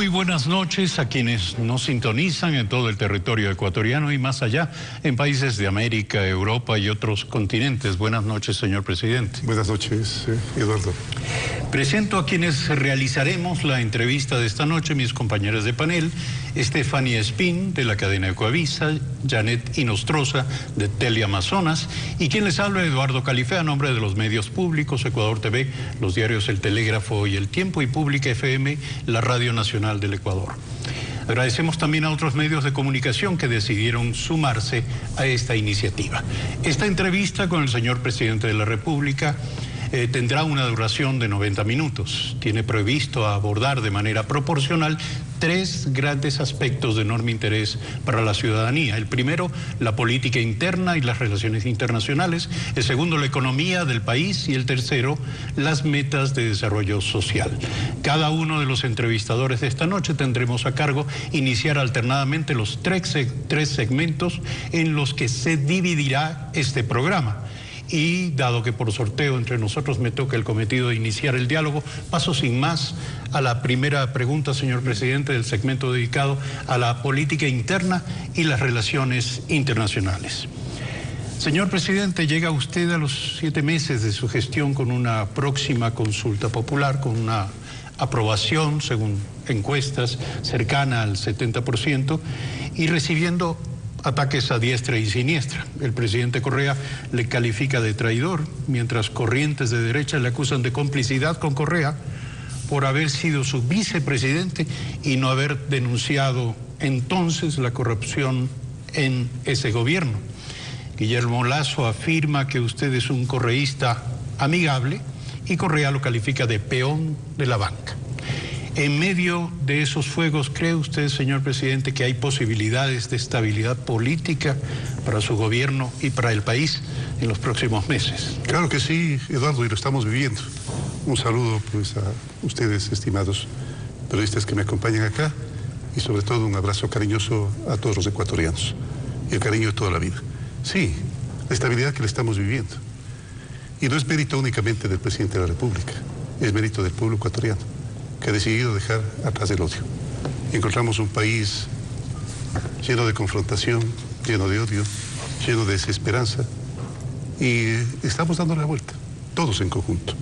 Muy buenas noches a quienes nos sintonizan en todo el territorio ecuatoriano y más allá, en países de América, Europa y otros continentes. Buenas noches, señor presidente. Buenas noches, Eduardo. Presento a quienes realizaremos la entrevista de esta noche, mis compañeras de panel, Estefanía Espín, de la cadena Ecoavisa, Janet Inostroza, de Teleamazonas, y quien les habla, Eduardo Califé, a nombre de los medios públicos, Ecuador TV, los diarios El Telégrafo y El Tiempo, y Pública FM, la Radio Nacional del Ecuador. Agradecemos también a otros medios de comunicación que decidieron sumarse a esta iniciativa. Esta entrevista con el señor presidente de la República tendrá una duración de 90 minutos. Tiene previsto abordar de manera proporcional tres grandes aspectos de enorme interés para la ciudadanía. El primero, la política interna y las relaciones internacionales. El segundo, la economía del país. Y el tercero, las metas de desarrollo social. Cada uno de los entrevistadores de esta noche tendremos a cargo iniciar alternadamente los tres segmentos en los que se dividirá este programa. Y dado que por sorteo entre nosotros me toca el cometido de iniciar el diálogo, paso sin más a la primera pregunta, señor presidente, del segmento dedicado a la política interna y las relaciones internacionales. Señor presidente, llega usted a los 7 meses de su gestión con una próxima consulta popular, con una aprobación, según encuestas, cercana al 70%, y recibiendo ataques a diestra y siniestra. El presidente Correa le califica de traidor, mientras corrientes de derecha le acusan de complicidad con Correa por haber sido su vicepresidente y no haber denunciado entonces la corrupción en ese gobierno. Guillermo Lasso afirma que usted es un correísta amigable y Correa lo califica de peón de la banca. En medio de esos fuegos, ¿cree usted, señor presidente, que hay posibilidades de estabilidad política para su gobierno y para el país en los próximos meses? Claro que sí, Eduardo, y lo estamos viviendo. Un saludo pues a ustedes, estimados periodistas que me acompañan acá, y sobre todo un abrazo cariñoso a todos los ecuatorianos, y el cariño de toda la vida. Sí, la estabilidad que le estamos viviendo. Y no es mérito únicamente del presidente de la República, es mérito del pueblo ecuatoriano, que ha decidido dejar atrás el odio. Encontramos un país lleno de confrontación, lleno de odio, lleno de desesperanza, y estamos dando la vuelta, todos en conjunto.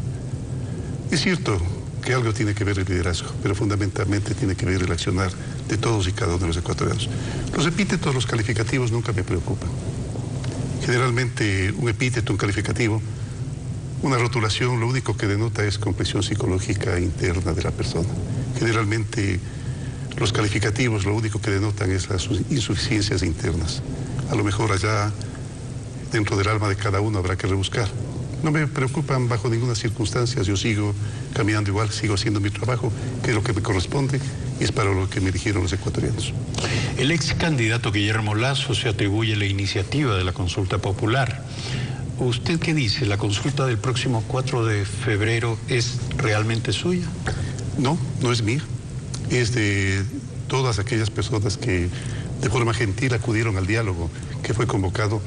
Es cierto que algo tiene que ver el liderazgo, pero fundamentalmente tiene que ver el accionar de todos y cada uno de los ecuatorianos. Los epítetos, los calificativos nunca me preocupan. Generalmente un epíteto, un calificativo, una rotulación, lo único que denota es complexión psicológica interna de la persona. Generalmente los calificativos lo único que denotan es las insuficiencias internas. A lo mejor allá dentro del alma de cada uno habrá que rebuscar. No me preocupan bajo ninguna circunstancia, yo sigo caminando igual, sigo haciendo mi trabajo, que es lo que me corresponde y es para lo que me eligieron los ecuatorianos. El ex candidato Guillermo Lasso se atribuye la iniciativa de la consulta popular. ¿Usted qué dice? ¿La consulta del próximo 4 de febrero es realmente suya? No, no es mía. Es de todas aquellas personas que de forma gentil acudieron al diálogo que fue convocado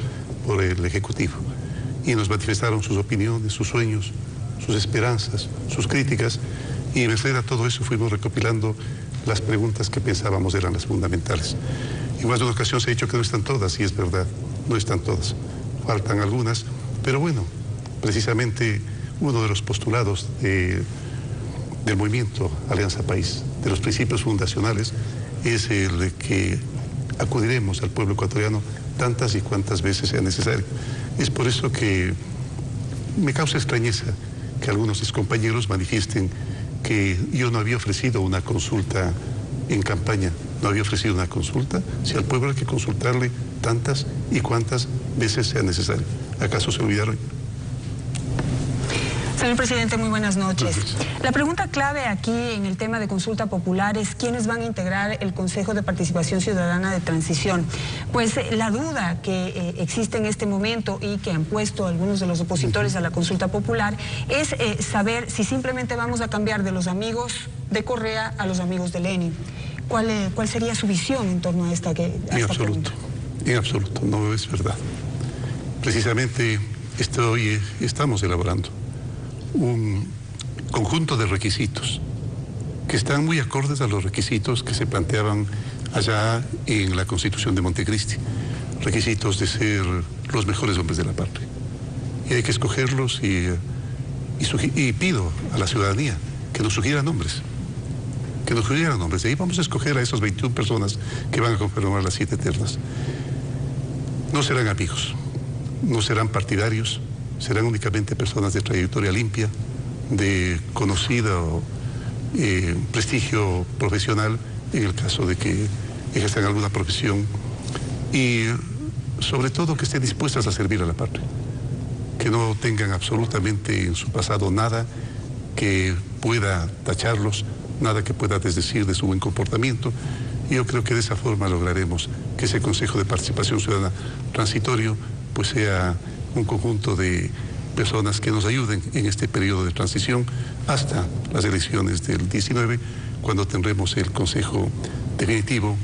por el Ejecutivo y nos manifestaron sus opiniones, sus sueños, sus esperanzas, sus críticas, y en base a todo eso fuimos recopilando las preguntas que pensábamos eran las fundamentales. En más de una ocasión se ha dicho que no están todas, y es verdad, no están todas. Faltan algunas, pero bueno, precisamente uno de los postulados del movimiento Alianza País, de los principios fundacionales, es el de que acudiremos al pueblo ecuatoriano tantas y cuantas veces sea necesario. Es por eso que me causa extrañeza que algunos de mis compañeros manifiesten que yo no había ofrecido una consulta en campaña. No había ofrecido una consulta, si al pueblo hay que consultarle tantas y cuantas veces sea necesario. ¿Acaso se olvidaron? Señor presidente, muy buenas noches. La pregunta clave aquí en el tema de consulta popular es quiénes van a integrar el Consejo de Participación Ciudadana de Transición. Pues la duda que existe en este momento y que han puesto algunos de los opositores a la consulta popular es saber si simplemente vamos a cambiar de los amigos de Correa a los amigos de Lenin. ¿Cuál sería su visión en torno a esta pregunta? En absoluto, no es verdad. Precisamente estamos elaborando un conjunto de requisitos que están muy acordes a los requisitos que se planteaban allá en la Constitución de Montecristi, requisitos de ser los mejores hombres de la patria. Y hay que escogerlos y pido a la ciudadanía que nos sugieran nombres. Que nos sugieran nombres. De ahí vamos a escoger a esas 21 personas que van a conformar las 7 ternas. No serán amigos, no serán partidarios, serán únicamente personas de trayectoria limpia, de conocido prestigio profesional en el caso de que ejerzan alguna profesión y sobre todo que estén dispuestas a servir a la patria, que no tengan absolutamente en su pasado nada que pueda tacharlos, nada que pueda desdecir de su buen comportamiento. Y yo creo que de esa forma lograremos que ese Consejo de Participación Ciudadana transitorio pues sea un conjunto de personas que nos ayuden en este periodo de transición hasta las elecciones del 19, cuando tendremos el Consejo definitivo,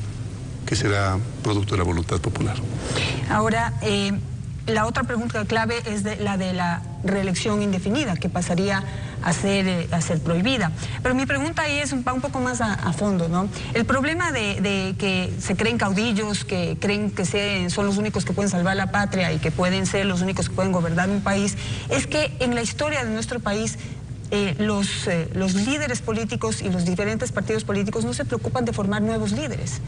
que será producto de la voluntad popular. Ahora, la otra pregunta clave es la de la reelección indefinida, que pasaría a ser prohibida. Pero mi pregunta ahí es un poco más a fondo, ¿no? El problema de que se creen caudillos, que creen que son los únicos que pueden salvar la patria y que pueden ser los únicos que pueden gobernar un país, es que en la historia de nuestro país los líderes políticos y los diferentes partidos políticos no se preocupan de formar nuevos líderes.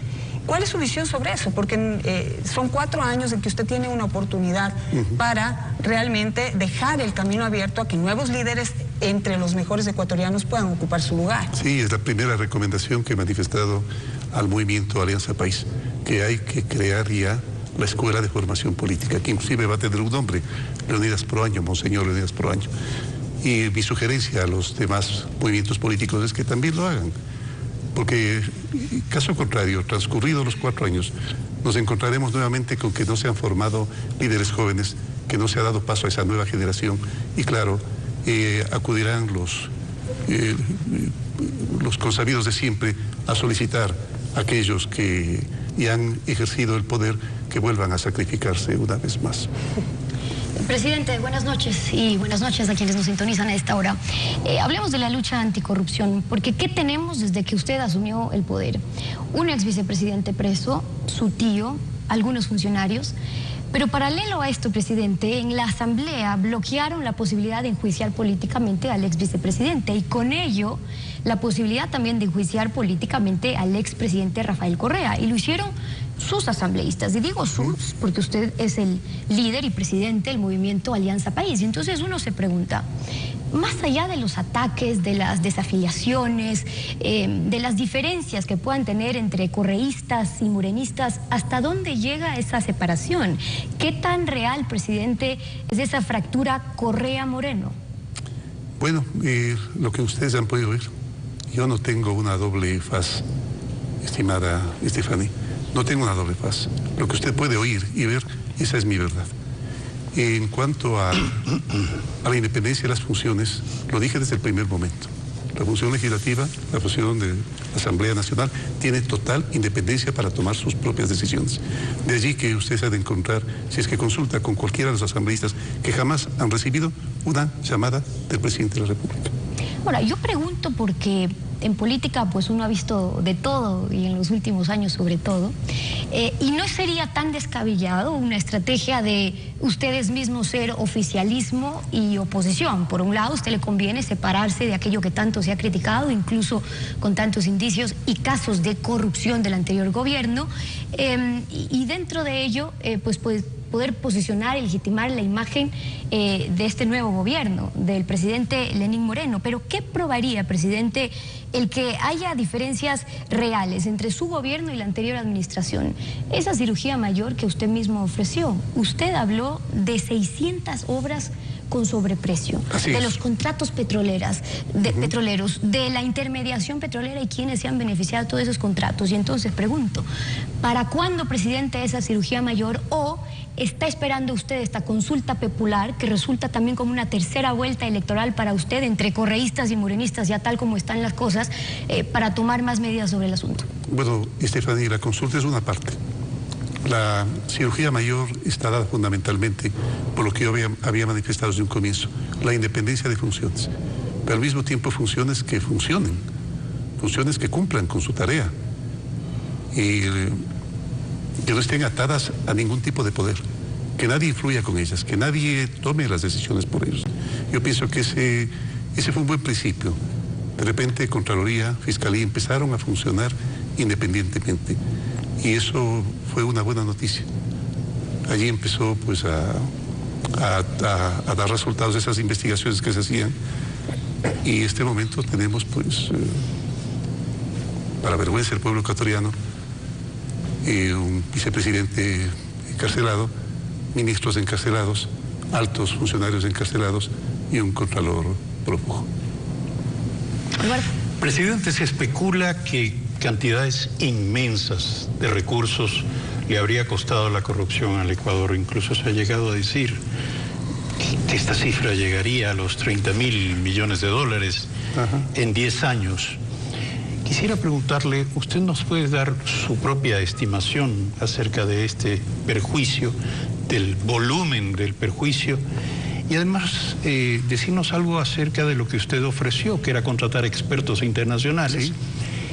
¿Cuál es su visión sobre eso? Porque son 4 años en que usted tiene una oportunidad para realmente dejar el camino abierto a que nuevos líderes entre los mejores ecuatorianos puedan ocupar su lugar. Sí, es la primera recomendación que he manifestado al movimiento Alianza País, que hay que crear ya la Escuela de Formación Política, que inclusive va a tener un nombre, Leonidas Proaño, Monseñor Leonidas Proaño. Y mi sugerencia a los demás movimientos políticos es que también lo hagan, porque caso contrario, transcurridos los 4 años, nos encontraremos nuevamente con que no se han formado líderes jóvenes, que no se ha dado paso a esa nueva generación y claro, acudirán los consabidos de siempre a solicitar a aquellos que ya han ejercido el poder que vuelvan a sacrificarse una vez más. Presidente, buenas noches y buenas noches a quienes nos sintonizan a esta hora. Hablemos de la lucha anticorrupción, porque ¿qué tenemos desde que usted asumió el poder? Un ex vicepresidente preso, su tío, algunos funcionarios. Pero paralelo a esto, presidente, en la Asamblea bloquearon la posibilidad de enjuiciar políticamente al ex vicepresidente y con ello la posibilidad también de enjuiciar políticamente al expresidente Rafael Correa, y lo hicieron sus asambleístas, y digo sus porque usted es el líder y presidente del movimiento Alianza País. Y entonces uno se pregunta, más allá de los ataques, de las desafiliaciones, de las diferencias que puedan tener entre correístas y morenistas, ¿hasta dónde llega esa separación? ¿Qué tan real, presidente, es esa fractura Correa-Moreno? Bueno, lo que ustedes han podido ver, yo no tengo una doble faz, estimada Estefany. No tengo una doble faz. Lo que usted puede oír y ver, esa es mi verdad. En cuanto a la independencia de las funciones, lo dije desde el primer momento. La función legislativa, la función de la Asamblea Nacional, tiene total independencia para tomar sus propias decisiones. De allí que usted se ha de encontrar, si es que consulta con cualquiera de los asambleístas, que jamás han recibido una llamada del presidente de la República. Ahora, yo pregunto porque en política pues uno ha visto de todo y en los últimos años sobre todo, y no sería tan descabellado una estrategia de ustedes mismos ser oficialismo y oposición. Por un lado, a usted le conviene separarse de aquello que tanto se ha criticado, incluso con tantos indicios y casos de corrupción del anterior gobierno, y dentro de ello pues poder posicionar y legitimar la imagen de este nuevo gobierno, del presidente Lenín Moreno. Pero ¿qué probaría, presidente, el que haya diferencias reales entre su gobierno y la anterior administración? Esa cirugía mayor que usted mismo ofreció. Usted habló de 600 obras con sobreprecio, de los contratos petroleros, de la intermediación petrolera y quienes se han beneficiado de todos esos contratos. Y entonces pregunto, ¿para cuándo, presidente, esa cirugía mayor? ¿O está esperando usted esta consulta popular que resulta también como una tercera vuelta electoral para usted entre correístas y morenistas, ya tal como están las cosas, para tomar más medidas sobre el asunto? Bueno, Estefany, la consulta es una parte. La cirugía mayor está dada fundamentalmente por lo que yo había manifestado desde un comienzo, la independencia de funciones, pero al mismo tiempo funciones que funcionen funciones que cumplan con su tarea y que no estén atadas a ningún tipo de poder, que nadie influya con ellas, que nadie tome las decisiones por ellos. Yo pienso que ese fue un buen principio. De repente Contraloría, Fiscalía empezaron a funcionar independientemente y eso fue una buena noticia. Allí empezó pues a dar resultados de esas investigaciones que se hacían y en este momento tenemos pues para vergüenza del pueblo ecuatoriano un vicepresidente encarcelado, ministros encarcelados, altos funcionarios encarcelados y un contralor prófugo. Presidente, se especula que cantidades inmensas de recursos le habría costado la corrupción al Ecuador. Incluso se ha llegado a decir que esta cifra llegaría a los 30.000 millones de dólares en 10 años. Quisiera preguntarle, ¿usted nos puede dar su propia estimación acerca de este perjuicio, del volumen del perjuicio? Y además decirnos algo acerca de lo que usted ofreció, que era contratar expertos internacionales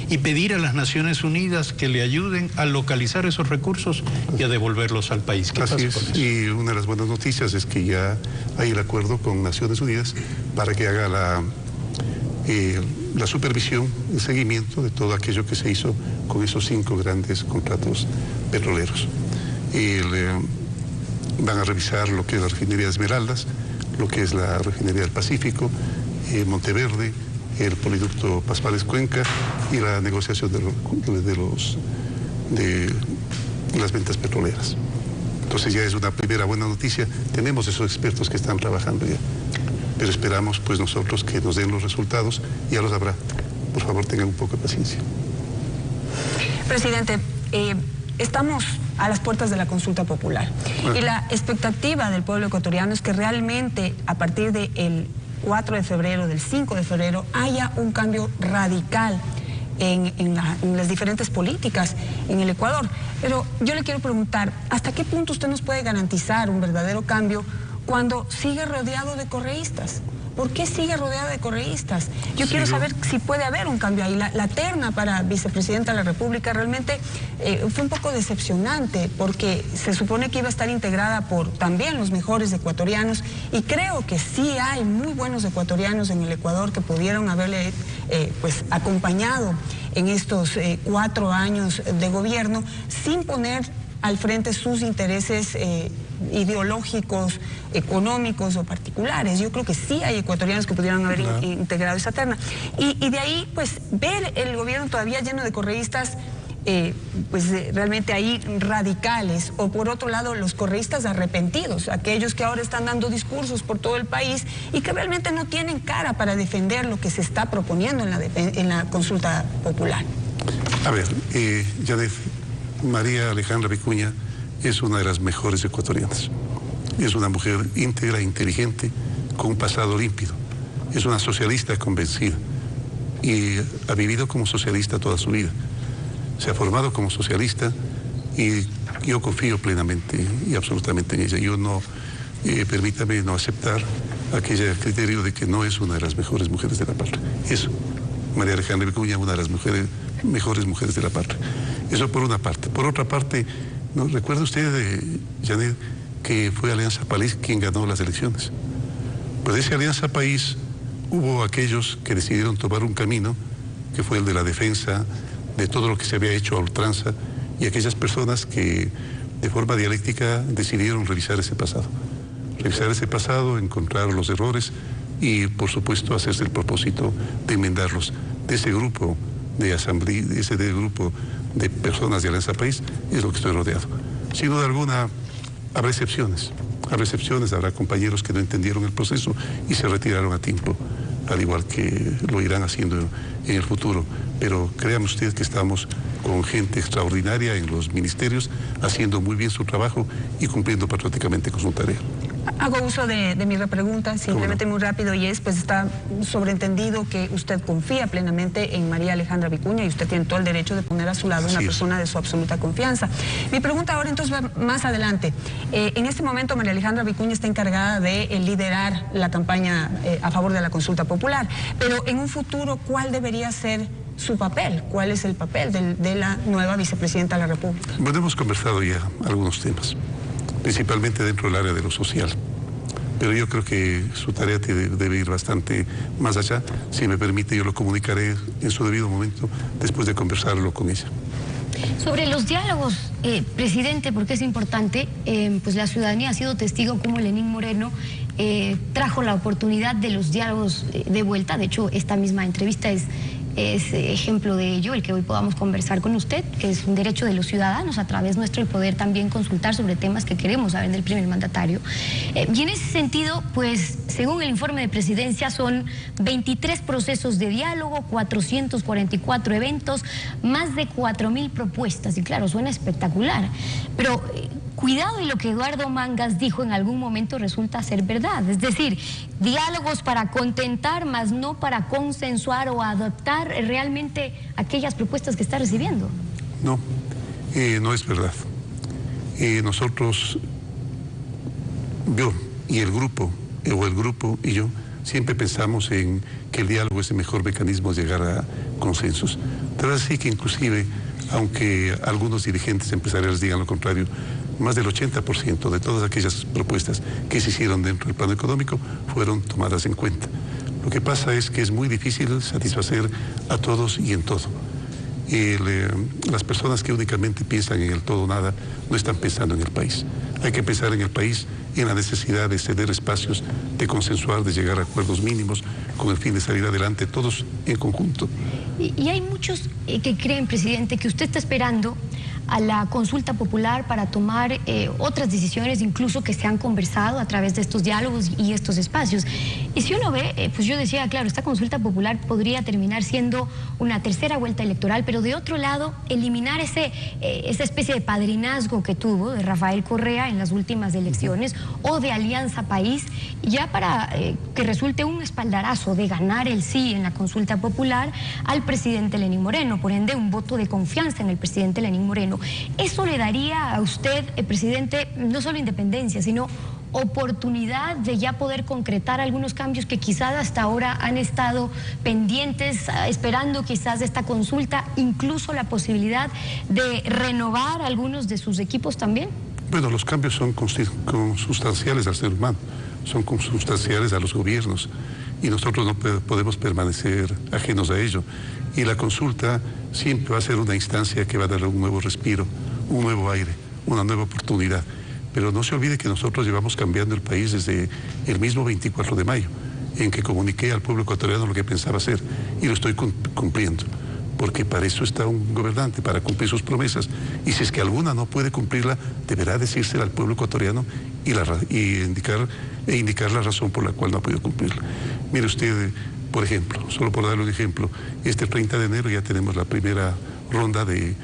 y pedir a las Naciones Unidas que le ayuden a localizar esos recursos y a devolverlos al país. ¿Qué pasa con eso? Y una de las buenas noticias es que ya hay el acuerdo con Naciones Unidas para que haga la supervisión, el seguimiento de todo aquello que se hizo con esos 5 grandes contratos petroleros. Van a revisar lo que es la refinería de Esmeraldas, lo que es la refinería del Pacífico, Monteverde, el poliducto Pascuales Cuenca y la negociación de las ventas petroleras. Entonces ya es una primera buena noticia. Tenemos esos expertos que están trabajando ya. Pero esperamos pues nosotros que nos den los resultados y ya los habrá. Por favor, tengan un poco de paciencia. Presidente, estamos a las puertas de la consulta popular y la expectativa del pueblo ecuatoriano es que realmente a partir del 4 de febrero, del 5 de febrero, haya un cambio radical en las diferentes políticas en el Ecuador. Pero yo le quiero preguntar, ¿hasta qué punto usted nos puede garantizar un verdadero cambio cuando sigue rodeado de correístas? ¿Por qué sigue rodeado de correístas? Yo quiero saber si puede haber un cambio ahí. La terna para vicepresidenta de la República realmente fue un poco decepcionante porque se supone que iba a estar integrada por también los mejores ecuatorianos y creo que sí hay muy buenos ecuatorianos en el Ecuador que pudieron haberle pues acompañado en estos 4 años de gobierno sin poner al frente sus intereses ideológicos, económicos o particulares. Yo creo que sí hay ecuatorianos que pudieran haber integrado esa terna. Y de ahí, pues, ver el gobierno todavía lleno de correístas, realmente ahí radicales, o por otro lado, los correístas arrepentidos, aquellos que ahora están dando discursos por todo el país y que realmente no tienen cara para defender lo que se está proponiendo en la consulta popular. A ver, Janet, María Alejandra Vicuña es una de las mejores ecuatorianas. Es una mujer íntegra, inteligente, con un pasado límpido. Es una socialista convencida y ha vivido como socialista toda su vida. Se ha formado como socialista y yo confío plenamente y absolutamente en ella. Yo no, permítame no aceptar aquel criterio de que no es una de las mejores mujeres de la patria. Eso, María Alejandra Vicuña, una de las mejores mujeres de la patria. Eso por una parte. Por otra parte, ¿no recuerda usted, Janet, que fue Alianza País quien ganó las elecciones? Pues de esa Alianza País hubo aquellos que decidieron tomar un camino que fue el de la defensa de todo lo que se había hecho a ultranza y aquellas personas que de forma dialéctica decidieron revisar ese pasado, encontrar los errores y por supuesto hacerse el propósito de enmendarlos. De ese grupo de asamblea, ese grupo de personas de Alianza País es lo que estoy rodeado. Sin duda alguna habrá excepciones, habrá compañeros que no entendieron el proceso y se retiraron a tiempo, al igual que lo irán haciendo en el futuro. Pero créame usted que estamos con gente extraordinaria en los ministerios, haciendo muy bien su trabajo y cumpliendo patrióticamente con su tarea. Hago uso de mi repregunta, simplemente muy rápido, y pues está sobreentendido que usted confía plenamente en María Alejandra Vicuña y usted tiene todo el derecho de poner a su lado una persona de su absoluta confianza. Mi pregunta ahora entonces va más adelante. En este momento María Alejandra Vicuña está encargada de liderar la campaña a favor de la consulta popular, pero en un futuro, ¿cuál debería ser su papel. ¿Cuál es el papel de la nueva vicepresidenta de la República? Bueno, hemos conversado ya algunos temas, principalmente dentro del área de lo social. Pero yo creo que su tarea debe ir bastante más allá. Si me permite, yo lo comunicaré en su debido momento después de conversarlo con ella. Sobre los diálogos, presidente, porque es importante, pues la ciudadanía ha sido testigo como Lenín Moreno trajo la oportunidad de los diálogos de vuelta. De hecho, esta misma entrevista es ejemplo de ello, el que hoy podamos conversar con usted, que es un derecho de los ciudadanos a través nuestro el poder también consultar sobre temas que queremos saber del primer mandatario. Y en ese sentido, pues, según el informe de presidencia, son 23 procesos de diálogo, 444 eventos, más de 4.000 propuestas. Y claro, suena espectacular, pero cuidado, y lo que Eduardo Mangas dijo en algún momento resulta ser verdad. Es decir, diálogos para contentar, más no para consensuar o adoptar realmente aquellas propuestas que está recibiendo. No, no es verdad. Nosotros, yo y el grupo, o el grupo y yo, siempre pensamos en que el diálogo es el mejor mecanismo de llegar a consensos. Pero así que inclusive, aunque algunos dirigentes empresariales digan lo contrario, más del 80% de todas aquellas propuestas que se hicieron dentro del plano económico fueron tomadas en cuenta. Lo que pasa es que es muy difícil satisfacer a todos y en todo. Las personas que únicamente piensan en el todo o nada no están pensando en el país. Hay que pensar en el país, en la necesidad de ceder espacios, de consensuar, de llegar a acuerdos mínimos con el fin de salir adelante todos en conjunto. Y hay muchos que creen, presidente, que usted está esperando a la consulta popular para tomar otras decisiones, incluso que se han conversado a través de estos diálogos y estos espacios. Y si uno ve, pues yo decía, claro, esta consulta popular podría terminar siendo una tercera vuelta electoral, pero de otro lado, eliminar esa especie de padrinazgo que tuvo de Rafael Correa en las últimas elecciones, o de Alianza País, ya para que resulte un espaldarazo de ganar el sí en la consulta popular al presidente Lenín Moreno, por ende un voto de confianza en el presidente Lenín Moreno. ¿Eso le daría a usted, presidente, no solo independencia, sino oportunidad de ya poder concretar algunos cambios que quizás hasta ahora han estado pendientes, esperando quizás esta consulta, incluso la posibilidad de renovar algunos de sus equipos también? Bueno, los cambios son consustanciales al ser humano, son consustanciales a los gobiernos, y nosotros no podemos permanecer ajenos a ello. Y la consulta siempre va a ser una instancia que va a darle un nuevo respiro, un nuevo aire, una nueva oportunidad. Pero no se olvide que nosotros llevamos cambiando el país desde el mismo 24 de mayo, en que comuniqué al pueblo ecuatoriano lo que pensaba hacer, y lo estoy cumpliendo. Porque para eso está un gobernante, para cumplir sus promesas. Y si es que alguna no puede cumplirla, deberá decírsela al pueblo ecuatoriano y indicar la razón por la cual no ha podido cumplirla. Mire usted, por ejemplo, solo por darle un ejemplo, este 30 de enero ya tenemos la primera ronda de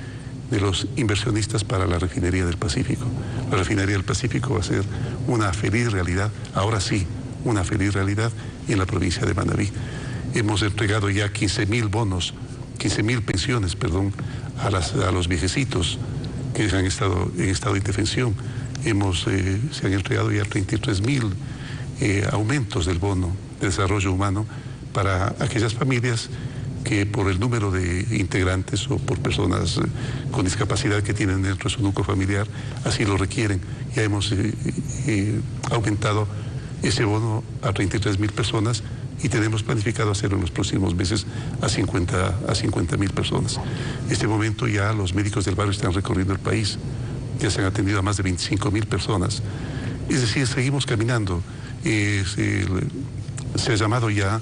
los inversionistas para la refinería del Pacífico. La refinería del Pacífico va a ser una feliz realidad, ahora sí, una feliz realidad en la provincia de Manabí. Hemos entregado ya 15.000 pensiones, a los viejecitos que han estado en estado de indefensión. Se han entregado ya 33.000 aumentos del bono de desarrollo humano para aquellas familias que por el número de integrantes o por personas con discapacidad que tienen dentro de su núcleo familiar así lo requieren. Ya hemos aumentado ese bono a 33.000 personas y tenemos planificado hacerlo en los próximos meses a 50.000 personas. En este momento ya los médicos del barrio están recorriendo el país, ya se han atendido a más de 25.000 personas. Es decir, seguimos caminando. Se ha llamado ya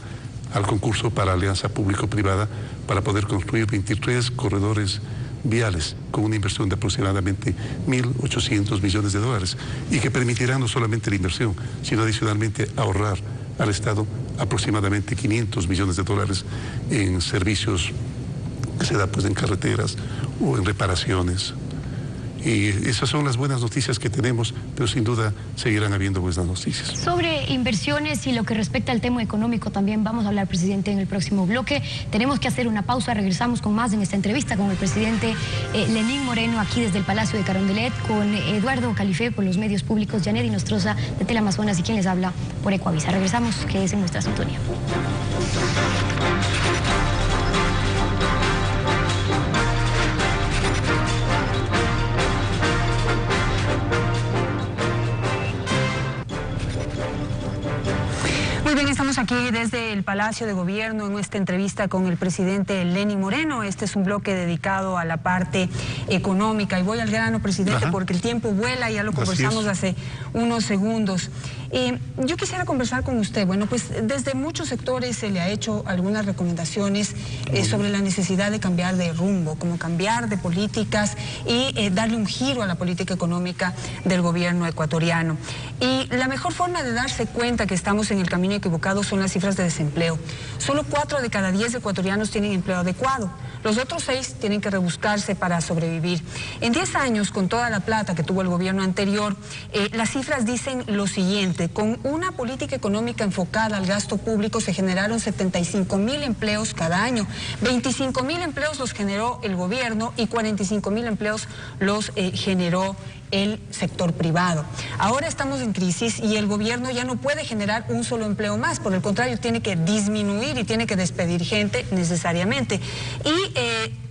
al concurso para alianza público-privada para poder construir 23 corredores viales con una inversión de aproximadamente 1.800 millones de dólares y que permitirán no solamente la inversión, sino adicionalmente ahorrar al Estado aproximadamente 500 millones de dólares en servicios que se da en carreteras o en reparaciones. Y esas son las buenas noticias que tenemos, pero sin duda seguirán habiendo buenas noticias. Sobre inversiones y lo que respecta al tema económico también vamos a hablar, presidente, en el próximo bloque. Tenemos que hacer una pausa, regresamos con más en esta entrevista con el presidente Lenín Moreno, aquí desde el Palacio de Carondelet, con Eduardo Califé por los medios públicos, Janet Inostroza de Teleamazonas y quien les habla por Ecuavisa. Regresamos, que es en nuestra sintonía. Muy bien, estamos aquí desde el Palacio de Gobierno en esta entrevista con el presidente Lenín Moreno. Este es un bloque dedicado a la parte económica. Y voy al grano, presidente, porque el tiempo vuela, ya lo conversamos hace unos segundos. Yo quisiera conversar con usted. Bueno, pues desde muchos sectores se le ha hecho algunas recomendaciones sobre la necesidad de cambiar de rumbo, como cambiar de políticas y darle un giro a la política económica del gobierno ecuatoriano. Y la mejor forma de darse cuenta que estamos en el camino equivocado son las cifras de desempleo. Solo 4 de cada 10 ecuatorianos tienen empleo adecuado. Los otros 6 tienen que rebuscarse para sobrevivir. En 10 años, con toda la plata que tuvo el gobierno anterior, las cifras dicen lo siguiente: con una política económica enfocada al gasto público se generaron 75.000 empleos cada año. 25.000 empleos los generó el gobierno y 45.000 empleos los generó el sector privado. Ahora estamos en crisis y el gobierno ya no puede generar un solo empleo más, por el contrario, tiene que disminuir y tiene que despedir gente necesariamente. Y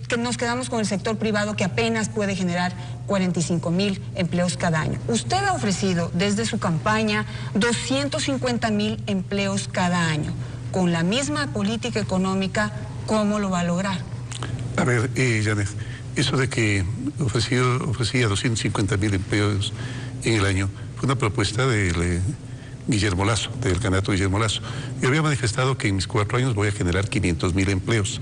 que nos quedamos con el sector privado que apenas puede generar 45.000 empleos cada año. Usted ha ofrecido desde su campaña 250.000 empleos cada año. Con la misma política económica, ¿cómo lo va a lograr? A ver, Janet, eso de que ofrecía 250.000 empleos en el año fue una propuesta de Guillermo Lasso, del candidato Guillermo Lasso. Yo había manifestado que en mis 4 años voy a generar 500.000 empleos.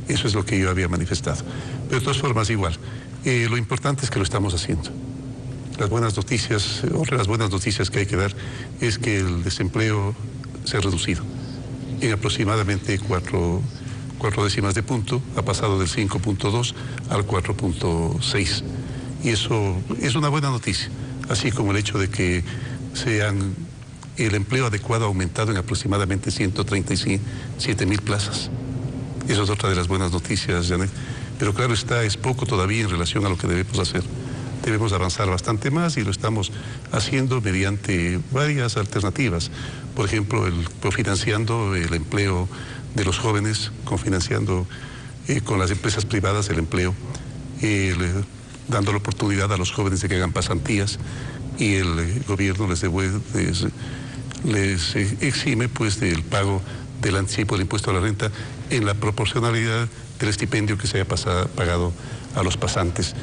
Eso es lo que yo había manifestado. Pero de todas formas, igual, lo importante es que lo estamos haciendo. Las buenas noticias, otra de las buenas noticias que hay que dar es que el desempleo se ha reducido en aproximadamente 4 décimas de punto, ha pasado del 5.2 al 4.6. Y eso es una buena noticia, así como el hecho de que el empleo adecuado ha aumentado en aproximadamente 137.000 plazas. Eso es otra de las buenas noticias, Janet. Pero claro está, es poco todavía en relación a lo que debemos hacer. Debemos avanzar bastante más y lo estamos haciendo mediante varias alternativas. Por ejemplo, cofinanciando el empleo de los jóvenes, cofinanciando con las empresas privadas el empleo, dando la oportunidad a los jóvenes de que hagan pasantías y el gobierno les exime pues del pago del anticipo del impuesto a la renta en la proporcionalidad del estipendio que se haya pagado a los pasantes.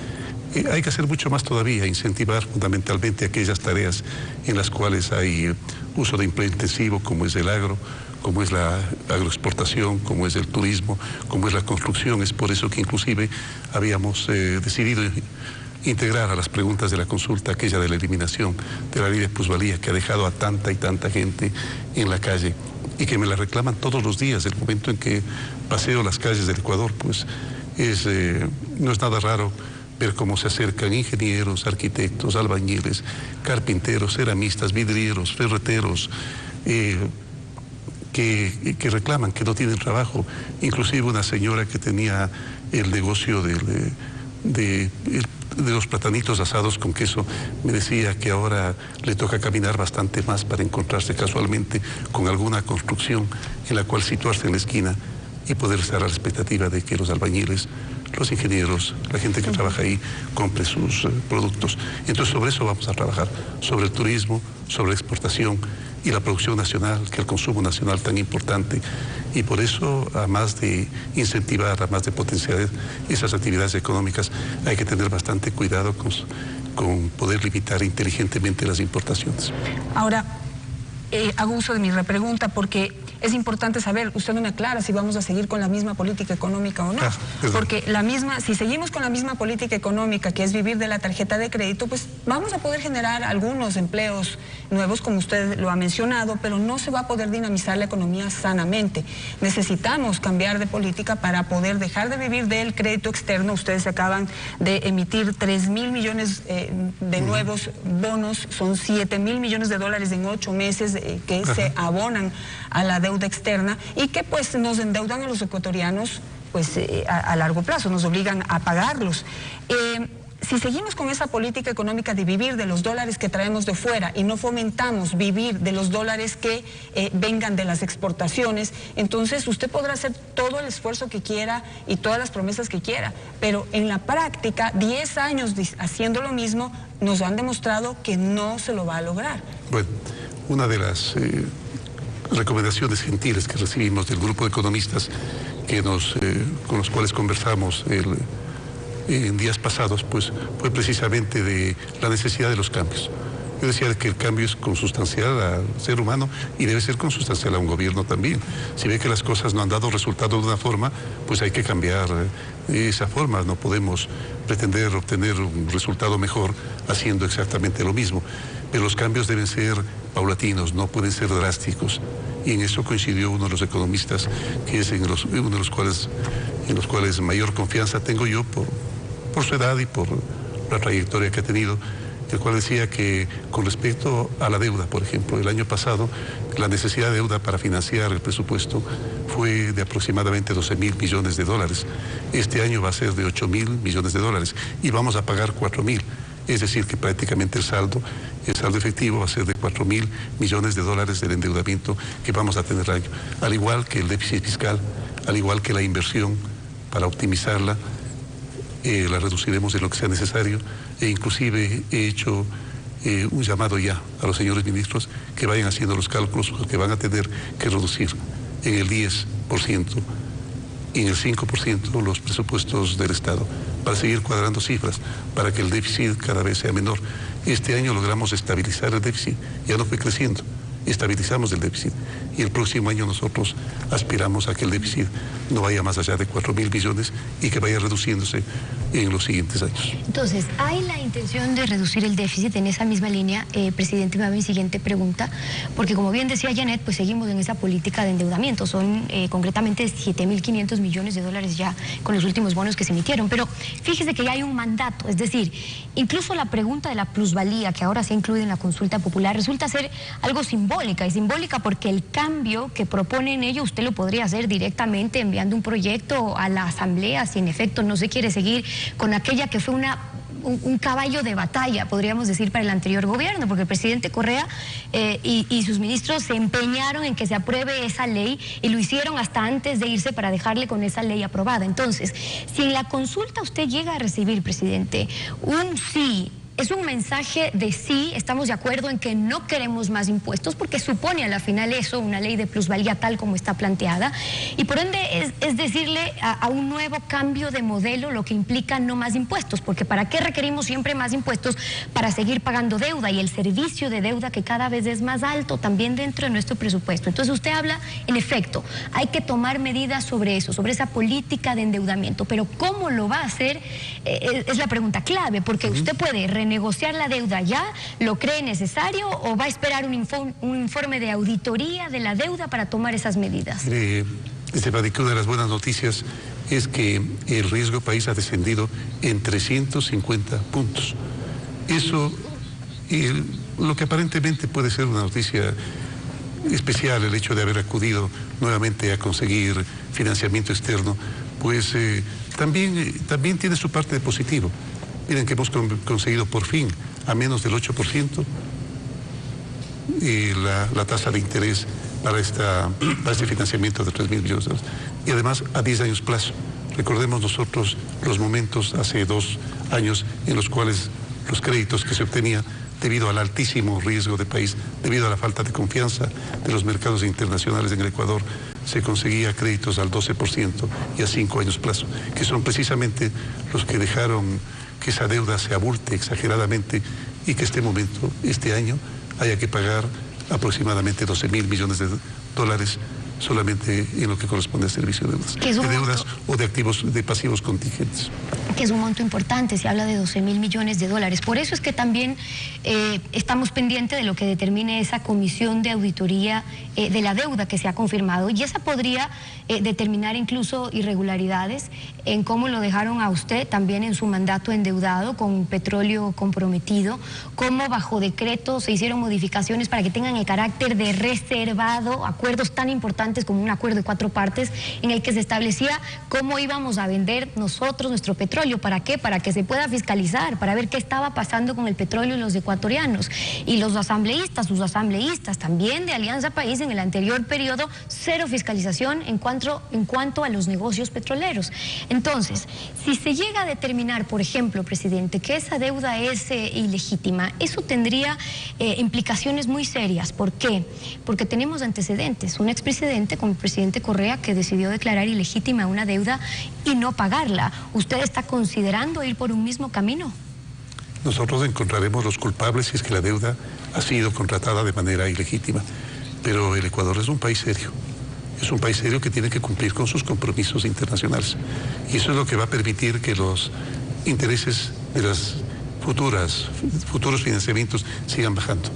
Hay que hacer mucho más todavía, incentivar fundamentalmente aquellas tareas en las cuales hay uso de empleo intensivo, como es el agro, como es la agroexportación, como es el turismo, como es la construcción. Es por eso que inclusive habíamos decidido integrar a las preguntas de la consulta aquella de la eliminación de la ley de plusvalía que ha dejado a tanta y tanta gente en la calle y que me la reclaman todos los días. El momento en que paseo las calles del Ecuador, pues no es nada raro ver cómo se acercan ingenieros, arquitectos, albañiles, carpinteros, ceramistas, vidrieros, ferreteros, que reclaman que no tienen trabajo. Inclusive una señora que tenía el negocio de los platanitos asados con queso me decía que ahora le toca caminar bastante más para encontrarse casualmente con alguna construcción en la cual situarse en la esquina y poder estar a la expectativa de que los albañiles, los ingenieros, la gente que trabaja ahí, compre sus productos. Entonces sobre eso vamos a trabajar, sobre el turismo, sobre la exportación y la producción nacional, que el consumo nacional tan importante. Y por eso, además de incentivar, además de potenciar esas actividades económicas, hay que tener bastante cuidado con poder limitar inteligentemente las importaciones. Ahora, hago uso de mi repregunta porque es importante saber, usted no me aclara si vamos a seguir con la misma política económica o no, porque si seguimos con la misma política económica, que es vivir de la tarjeta de crédito, pues vamos a poder generar algunos empleos nuevos, como usted lo ha mencionado, pero no se va a poder dinamizar la economía sanamente. Necesitamos cambiar de política para poder dejar de vivir del crédito externo. Ustedes acaban de emitir 3.000 millones de nuevos bonos, son 7.000 millones de dólares en 8 meses que se abonan a la deuda externa y que pues nos endeudan a los ecuatorianos pues a largo plazo, nos obligan a pagarlos. Si seguimos con esa política económica de vivir de los dólares que traemos de fuera y no fomentamos vivir de los dólares que vengan de las exportaciones, entonces usted podrá hacer todo el esfuerzo que quiera y todas las promesas que quiera, pero en la práctica 10 años haciendo lo mismo nos han demostrado que no se lo va a lograr. Bueno, una de las recomendaciones gentiles que recibimos del grupo de economistas con los cuales conversamos en días pasados, pues fue precisamente de la necesidad de los cambios. Yo decía que el cambio es consustancial al ser humano y debe ser consustancial a un gobierno también. Si ve que las cosas no han dado resultado de una forma, pues hay que cambiar esa forma. No podemos pretender obtener un resultado mejor haciendo exactamente lo mismo. Pero los cambios deben ser paulatinos, no pueden ser drásticos. Y en eso coincidió uno de los economistas, que es uno de los cuales mayor confianza tengo yo por su edad y por la trayectoria que ha tenido, el cual decía que con respecto a la deuda, por ejemplo, el año pasado la necesidad de deuda para financiar el presupuesto fue de aproximadamente 12.000 millones de dólares. Este año va a ser de 8.000 millones de dólares y vamos a pagar 4.000. Es decir, que prácticamente el saldo efectivo va a ser de 4.000 millones de dólares del endeudamiento que vamos a tener al año. Al igual que el déficit fiscal, al igual que la inversión para optimizarla, la reduciremos en lo que sea necesario, e inclusive he hecho un llamado ya a los señores ministros que vayan haciendo los cálculos que van a tener que reducir en el 10% y en el 5% los presupuestos del Estado, para seguir cuadrando cifras, para que el déficit cada vez sea menor. Este año logramos estabilizar el déficit, ya no fue creciendo, estabilizamos el déficit, y el próximo año nosotros aspiramos a que el déficit no vaya más allá de 4.000 millones y que vaya reduciéndose en los siguientes años. Entonces, ¿hay la intención de reducir el déficit en esa misma línea? Presidente, me va mi siguiente pregunta, porque como bien decía Janet, pues seguimos en esa política de endeudamiento. Son concretamente 7.500 millones de dólares ya con los últimos bonos que se emitieron. Pero fíjese que ya hay un mandato, es decir, incluso la pregunta de la plusvalía, que ahora se incluye en la consulta popular, resulta ser algo simbólica, y simbólica porque el cambio que propone en ello usted lo podría hacer directamente enviando un proyecto a la Asamblea si en efecto no se quiere seguir con aquella que fue un caballo de batalla, podríamos decir, para el anterior gobierno, porque el presidente Correa y sus ministros se empeñaron en que se apruebe esa ley y lo hicieron hasta antes de irse para dejarle con esa ley aprobada. Entonces, si en la consulta usted llega a recibir, presidente, un sí, es un mensaje de sí, estamos de acuerdo en que no queremos más impuestos, porque supone a la final eso, una ley de plusvalía tal como está planteada, y por ende es decirle a un nuevo cambio de modelo, lo que implica no más impuestos, porque ¿para qué requerimos siempre más impuestos? Para seguir pagando deuda y el servicio de deuda que cada vez es más alto también dentro de nuestro presupuesto. Entonces usted habla, en efecto, hay que tomar medidas sobre eso, sobre esa política de endeudamiento, pero ¿cómo lo va a hacer? Es la pregunta clave, porque usted puede renegociar la deuda ya, ¿lo cree necesario o va a esperar un informe de auditoría de la deuda para tomar esas medidas? Esteban, que una de las buenas noticias es que el riesgo país ha descendido en 350 puntos. Eso, lo que aparentemente puede ser una noticia especial, el hecho de haber acudido nuevamente a conseguir financiamiento externo, pues también tiene su parte de positivo. Miren que hemos conseguido por fin a menos del 8% la tasa de interés para este financiamiento de 3.000 millones de dólares. Y además a 10 años plazo. Recordemos nosotros los momentos hace 2 años en los cuales los créditos que se obtenían debido al altísimo riesgo de país, debido a la falta de confianza de los mercados internacionales en el Ecuador, se conseguía créditos al 12% y a 5 años plazo, que son precisamente los que dejaron que esa deuda se abulte exageradamente y que este año, haya que pagar aproximadamente 12.000 millones de dólares solamente en lo que corresponde al servicio de deudas, o de activos, de pasivos contingentes. Que es un monto importante, se habla de 12.000 millones de dólares. Por eso es que también estamos pendientes de lo que determine esa comisión de auditoría de la deuda que se ha confirmado, y esa podría determinar incluso irregularidades en cómo lo dejaron a usted también en su mandato endeudado con petróleo comprometido, cómo bajo decreto se hicieron modificaciones para que tengan el carácter de reservado, acuerdos tan importantes antes como un acuerdo de 4 partes en el que se establecía cómo íbamos a vender nosotros nuestro petróleo. ¿Para qué? Para que se pueda fiscalizar, para ver qué estaba pasando con el petróleo y los ecuatorianos. Y los asambleístas, sus asambleístas también de Alianza País en el anterior periodo, cero fiscalización en cuanto a los negocios petroleros. Entonces, si se llega a determinar, por ejemplo, presidente, que esa deuda es ilegítima, eso tendría implicaciones muy serias. ¿Por qué? Porque tenemos antecedentes. Un expresidente como el presidente Correa que decidió declarar ilegítima una deuda y no pagarla. ¿Usted está considerando ir por un mismo camino? Nosotros encontraremos los culpables si es que la deuda ha sido contratada de manera ilegítima. Pero el Ecuador es un país serio. Es un país serio que tiene que cumplir con sus compromisos internacionales. Y eso es lo que va a permitir que los intereses de los futuros financiamientos sigan bajando.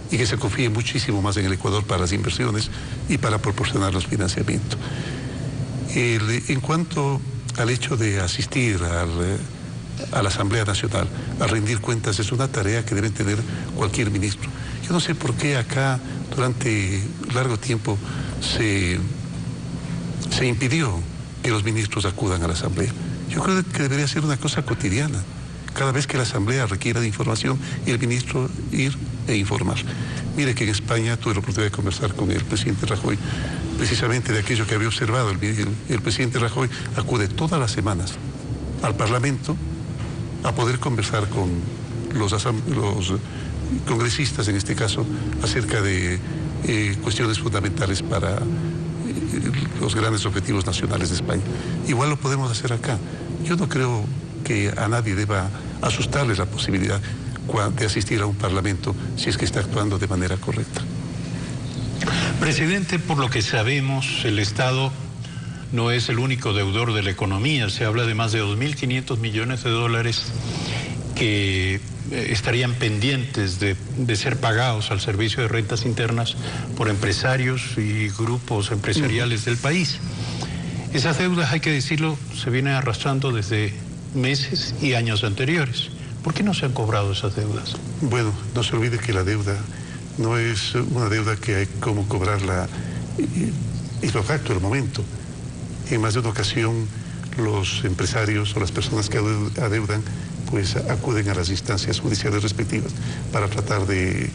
Y que se confíe muchísimo más en el Ecuador para las inversiones y para proporcionar los financiamientos. En cuanto al hecho de asistir a la Asamblea Nacional a rendir cuentas, es una tarea que debe tener cualquier ministro. Yo no sé por qué acá durante largo tiempo se impidió que los ministros acudan a la Asamblea. Yo creo que debería ser una cosa cotidiana. Cada vez que la Asamblea requiera de información, el ministro ir e informar. Mire que en España tuve la oportunidad de conversar con el presidente Rajoy, precisamente de aquello que había observado. El presidente Rajoy acude todas las semanas al Parlamento a poder conversar con los congresistas, en este caso, acerca de cuestiones fundamentales para los grandes objetivos nacionales de España. Igual lo podemos hacer acá. Yo no creo que a nadie deba asustarles la posibilidad de asistir a un parlamento si es que está actuando de manera correcta. Presidente, por lo que sabemos, el Estado no es el único deudor de la economía. Se habla de más de 2.500 millones de dólares que estarían pendientes de ser pagados al Servicio de Rentas Internas por empresarios y grupos empresariales del país. Esas deudas, hay que decirlo, se vienen arrastrando desde meses y años anteriores. ¿Por qué no se han cobrado esas deudas? Bueno, no se olvide que la deuda no es una deuda que hay como cobrarla ipso facto, el momento. En más de una ocasión, los empresarios o las personas que adeudan pues acuden a las instancias judiciales respectivas para tratar de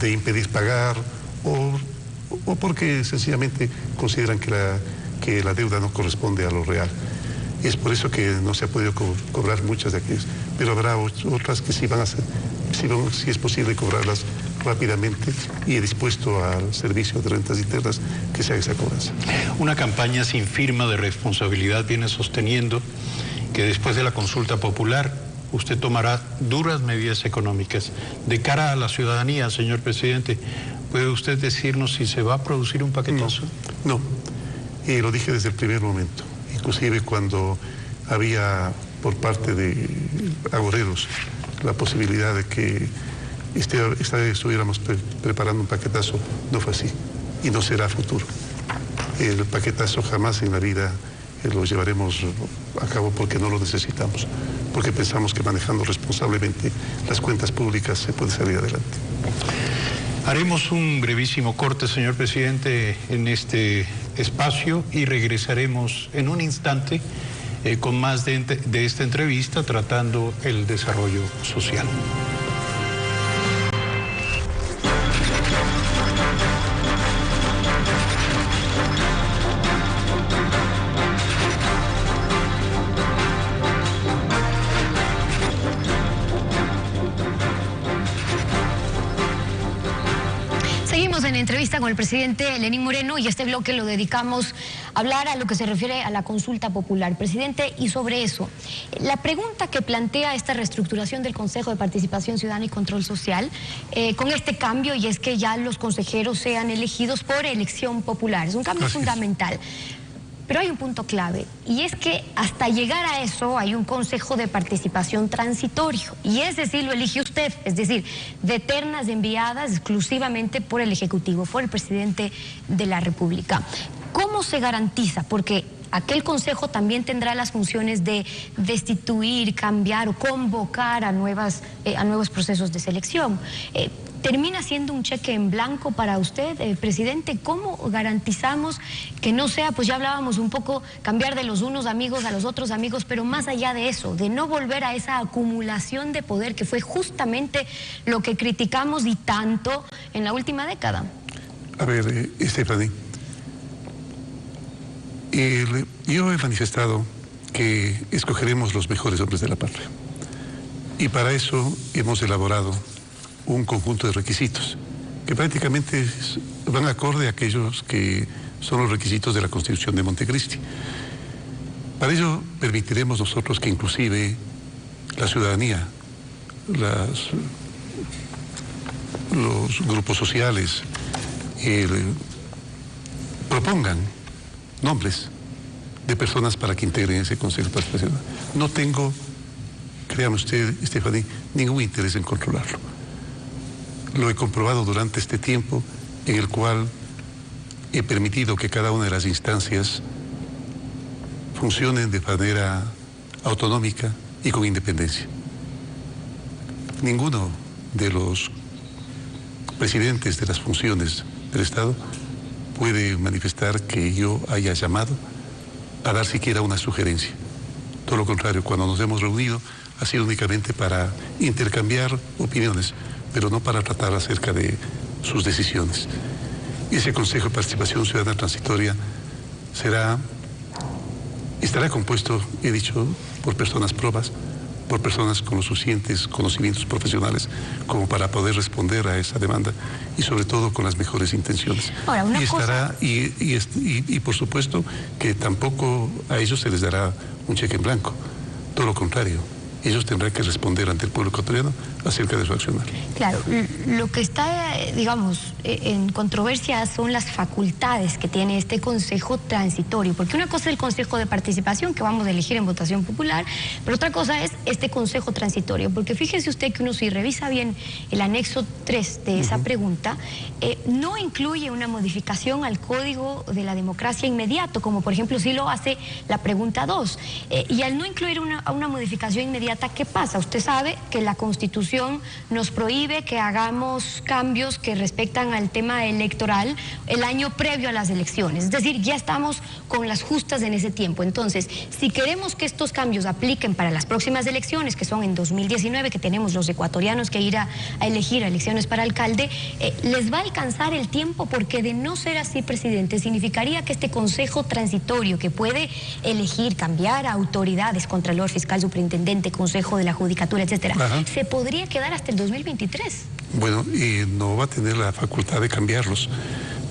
impedir pagar o porque sencillamente consideran que la deuda no corresponde a lo real. Es por eso que no se ha podido cobrar muchas de aquellas, pero habrá otras que sí van a ser, si es posible cobrarlas rápidamente y he dispuesto al Servicio de Rentas Internas que se haga esa cobranza. Una campaña sin firma de responsabilidad viene sosteniendo que después de la consulta popular usted tomará duras medidas económicas. De cara a la ciudadanía, señor presidente, ¿puede usted decirnos si se va a producir un paquetazo? No, lo dije desde el primer momento. Inclusive cuando había por parte de agoreros la posibilidad de que estuviéramos preparando un paquetazo, no fue así y no será futuro. El paquetazo jamás en la vida lo llevaremos a cabo porque no lo necesitamos, porque pensamos que manejando responsablemente las cuentas públicas se puede salir adelante. Haremos un brevísimo corte, señor presidente, en este espacio y regresaremos en un instante con más de esta entrevista tratando el desarrollo social. En entrevista con el presidente Lenín Moreno y este bloque lo dedicamos a hablar a lo que se refiere a la consulta popular. Presidente, y sobre eso, la pregunta que plantea esta reestructuración del Consejo de Participación Ciudadana y Control Social, con este cambio, y es que ya los consejeros sean elegidos por elección popular, es un cambio fundamental. Pero hay un punto clave, y es que hasta llegar a eso hay un consejo de participación transitorio, y ese sí lo elige usted, es decir, de ternas enviadas exclusivamente por el Ejecutivo, por el presidente de la República. ¿Cómo ¿cómo se garantiza? Porque aquel consejo también tendrá las funciones de destituir, cambiar o convocar a nuevos procesos de selección. ¿Termina siendo un cheque en blanco para usted, presidente? ¿Cómo garantizamos que no sea, pues ya hablábamos un poco, cambiar de los unos amigos a los otros amigos, pero más allá de eso, de no volver a esa acumulación de poder que fue justamente lo que criticamos y tanto en la última década? A ver, Stephanie, yo he manifestado que escogeremos los mejores hombres de la patria. Y para eso hemos elaborado un conjunto de requisitos que prácticamente van acorde a aquellos que son los requisitos de la Constitución de Montecristi. Para ello permitiremos nosotros que inclusive la ciudadanía, los grupos sociales propongan nombres de personas para que integren ese Consejo de Participación. No tengo, créame usted, Stephanie, ningún interés en controlarlo. Lo he comprobado durante este tiempo en el cual he permitido que cada una de las instancias funcionen de manera autonómica y con independencia. Ninguno de los presidentes de las funciones del Estado puede manifestar que yo haya llamado a dar siquiera una sugerencia. Todo lo contrario, cuando nos hemos reunido ha sido únicamente para intercambiar opiniones, pero no para tratar acerca de sus decisiones. Ese Consejo de Participación Ciudadana Transitoria estará compuesto, he dicho, por personas probas, por personas con los suficientes conocimientos profesionales como para poder responder a esa demanda y sobre todo con las mejores intenciones. Ahora, y por supuesto que tampoco a ellos se les dará un cheque en blanco, todo lo contrario. Ellos tendrán que responder ante el pueblo ecuatoriano acerca de su accionar. Claro, lo que está, digamos, en controversia son las facultades que tiene este Consejo Transitorio, porque una cosa es el Consejo de Participación que vamos a elegir en votación popular, pero otra cosa es este Consejo Transitorio, porque fíjese usted que uno si revisa bien el anexo 3 de esa pregunta, no incluye una modificación al Código de la Democracia inmediato, como por ejemplo sí lo hace la pregunta 2, y al no incluir una modificación inmediata, ¿qué pasa? Usted sabe que la Constitución nos prohíbe que hagamos cambios que respectan al tema electoral el año previo a las elecciones. Es decir, ya estamos con las justas en ese tiempo. Entonces, si queremos que estos cambios apliquen para las próximas elecciones, que son en 2019, que tenemos los ecuatorianos que ir a elegir elecciones para alcalde, les va a alcanzar el tiempo, porque de no ser así, presidente, significaría que este Consejo Transitorio, que puede elegir, cambiar a autoridades, Contralor, Fiscal, Superintendente, Consejo de la Judicatura, etcétera, se podría quedar hasta el 2023. Bueno, y no va a tener la facultad de cambiarlos,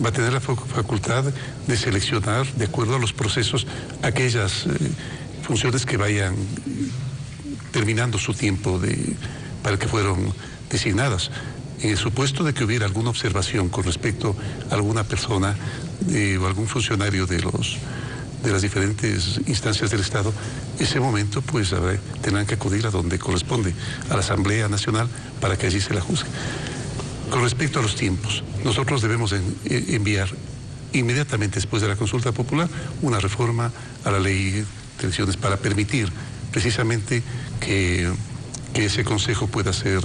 va a tener la facultad de seleccionar, de acuerdo a los procesos, aquellas funciones que vayan terminando su tiempo para el que fueron designadas. En el supuesto de que hubiera alguna observación con respecto a alguna persona o algún funcionario de las diferentes instancias del Estado, ese momento pues tendrán que acudir a donde corresponde, a la Asamblea Nacional, para que allí se la juzgue. Con respecto a los tiempos, nosotros debemos enviar inmediatamente después de la consulta popular una reforma a la ley de elecciones para permitir precisamente que ese consejo pueda ser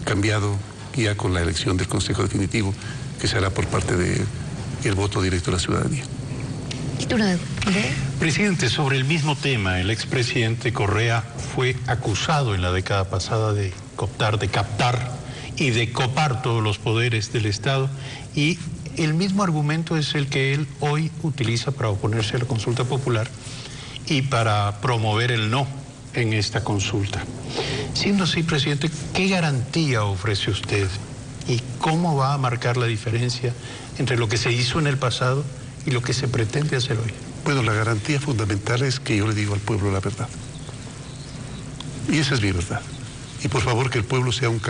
cambiado ya con la elección del consejo definitivo, que se hará por parte del voto directo de la ciudadanía. Presidente, sobre el mismo tema, el expresidente Correa fue acusado en la década pasada de cooptar, de captar y de copar todos los poderes del Estado, y el mismo argumento es el que él hoy utiliza para oponerse a la consulta popular y para promover el no en esta consulta. Siendo así, presidente, ¿qué garantía ofrece usted y cómo va a marcar la diferencia entre lo que se hizo en el pasado y lo que se pretende hacer hoy? Bueno, la garantía fundamental es que yo le digo al pueblo la verdad. Y esa es mi verdad. Y por favor que el pueblo sea un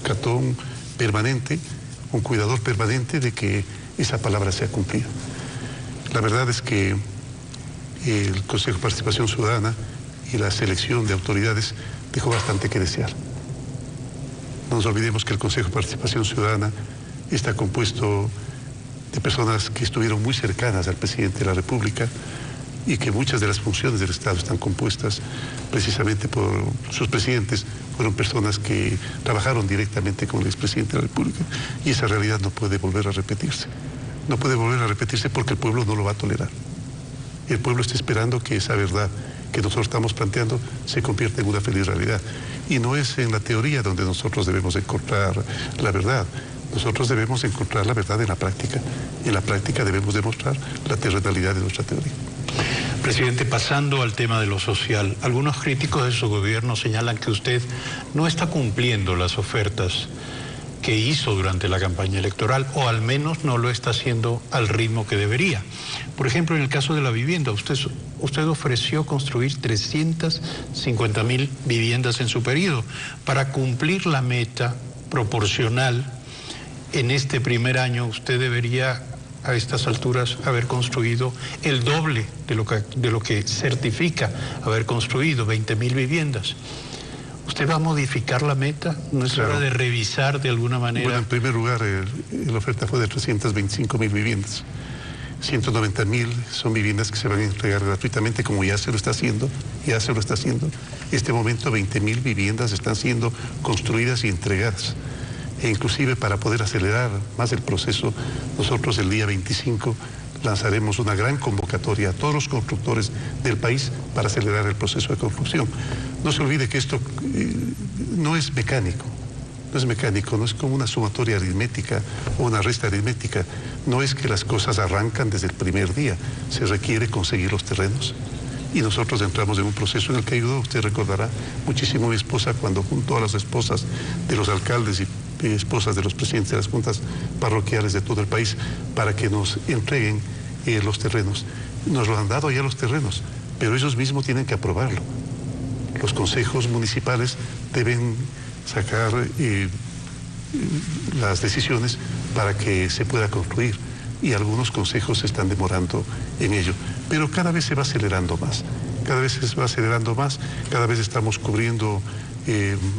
catón permanente, un cuidador permanente de que esa palabra sea cumplida. La verdad es que el Consejo de Participación Ciudadana y la selección de autoridades dejó bastante que desear. No nos olvidemos que el Consejo de Participación Ciudadana está compuesto de personas que estuvieron muy cercanas al presidente de la República y que muchas de las funciones del Estado están compuestas precisamente por sus presidentes, fueron personas que trabajaron directamente con el expresidente de la República, y esa realidad no puede volver a repetirse. No puede volver a repetirse porque el pueblo no lo va a tolerar. El pueblo está esperando que esa verdad que nosotros estamos planteando se convierta en una feliz realidad. Y no es en la teoría donde nosotros debemos encontrar la verdad. Nosotros debemos encontrar la verdad en la práctica. En la práctica debemos demostrar la terrenalidad de nuestra teoría. Presidente, pasando al tema de lo social, algunos críticos de su gobierno señalan que usted no está cumpliendo las ofertas que hizo durante la campaña electoral, o al menos no lo está haciendo al ritmo que debería. Por ejemplo, en el caso de la vivienda, usted ofreció construir 350.000 viviendas en su periodo. Para cumplir la meta proporcional en este primer año, usted debería a estas alturas haber construido el doble de lo que certifica haber construido, 20.000 viviendas. ¿Usted va a modificar la meta? ¿No es hora de revisar de alguna manera? Bueno, en primer lugar, la oferta fue de 325.000 viviendas. 190.000 son viviendas que se van a entregar gratuitamente, como ya se lo está haciendo. En este momento 20.000 viviendas están siendo construidas y entregadas. E inclusive, para poder acelerar más el proceso, nosotros el día 25 lanzaremos una gran convocatoria a todos los constructores del país para acelerar el proceso de construcción. No se olvide que esto no es mecánico, no es como una sumatoria aritmética o una resta aritmética, no es que las cosas arrancan desde el primer día, se requiere conseguir los terrenos. Y nosotros entramos en un proceso en el que ayudó, usted recordará, muchísimo mi esposa cuando juntó a las esposas de los alcaldes y esposas de los presidentes de las juntas parroquiales de todo el país para que nos entreguen los terrenos. Nos lo han dado ya los terrenos, pero ellos mismos tienen que aprobarlo. Los consejos municipales deben sacar las decisiones para que se pueda construir, y algunos consejos se están demorando en ello, pero cada vez se va acelerando más, cada vez estamos cubriendo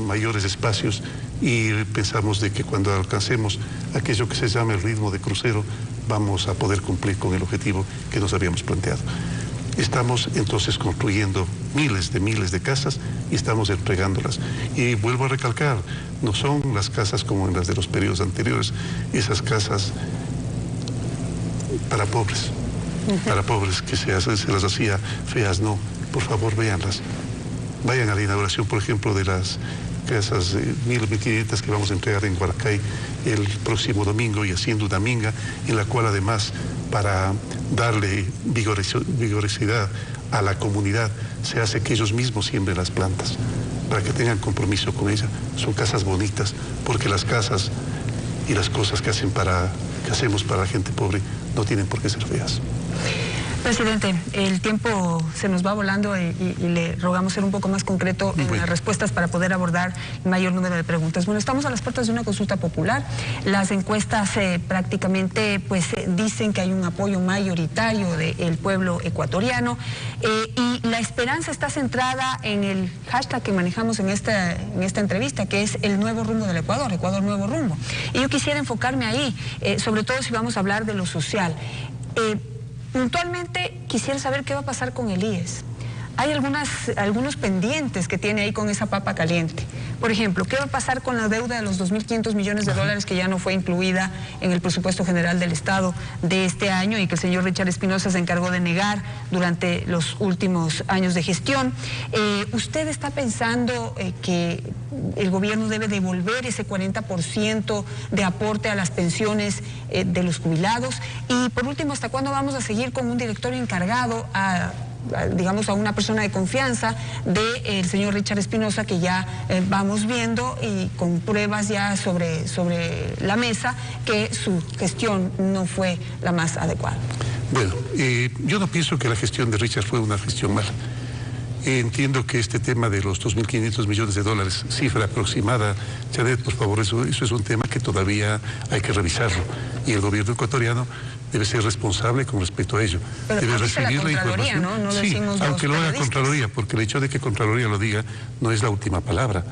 mayores espacios, y pensamos de que cuando alcancemos aquello que se llama el ritmo de crucero, vamos a poder cumplir con el objetivo que nos habíamos planteado. Estamos entonces construyendo miles de casas y estamos entregándolas. Y vuelvo a recalcar, no son las casas como en las de los periodos anteriores, esas casas para pobres, que se las hacía feas, no. Por favor, véanlas. Vayan a la inauguración, por ejemplo, de las casas 1.500 que vamos a entregar en Huaracay el próximo domingo, y haciendo una minga en la cual, además, para darle vigorosidad a la comunidad, se hace que ellos mismos siembren las plantas para que tengan compromiso con ella. Son casas bonitas, porque las casas y las cosas que hacemos para la gente pobre no tienen por qué ser feas. Presidente, el tiempo se nos va volando y le rogamos ser un poco más concreto en las respuestas para poder abordar el mayor número de preguntas. Bueno, estamos a las puertas de una consulta popular. Las encuestas prácticamente dicen que hay un apoyo mayoritario del pueblo ecuatoriano, y la esperanza está centrada en el hashtag que manejamos en esta entrevista, que es el nuevo rumbo del Ecuador, Ecuador Nuevo Rumbo. Y yo quisiera enfocarme ahí, sobre todo si vamos a hablar de lo social. Puntualmente quisiera saber qué va a pasar con el IES. Hay algunos pendientes que tiene ahí con esa papa caliente. Por ejemplo, ¿qué va a pasar con la deuda de los 2.500 millones de dólares que ya no fue incluida en el presupuesto general del Estado de este año y que el señor Richard Espinosa se encargó de negar durante los últimos años de gestión? ¿Usted está pensando que el gobierno debe devolver ese 40% de aporte a las pensiones de los jubilados? Y por último, ¿hasta cuándo vamos a seguir con un directorio encargado a una persona de confianza del señor Richard Espinosa, que ya vamos viendo y con pruebas ya sobre la mesa que su gestión no fue la más adecuada? Bueno, yo no pienso que la gestión de Richard fue una gestión mala. Entiendo que este tema de los 2.500 millones de dólares, cifra aproximada, Janet, por favor, eso es un tema que todavía hay que revisarlo, y el gobierno ecuatoriano debe ser responsable con respecto a ello. Pero debe recibir la información. ¿no? No sí, decimos aunque lo haga Contraloría, porque el hecho de que Contraloría lo diga no es la última palabra.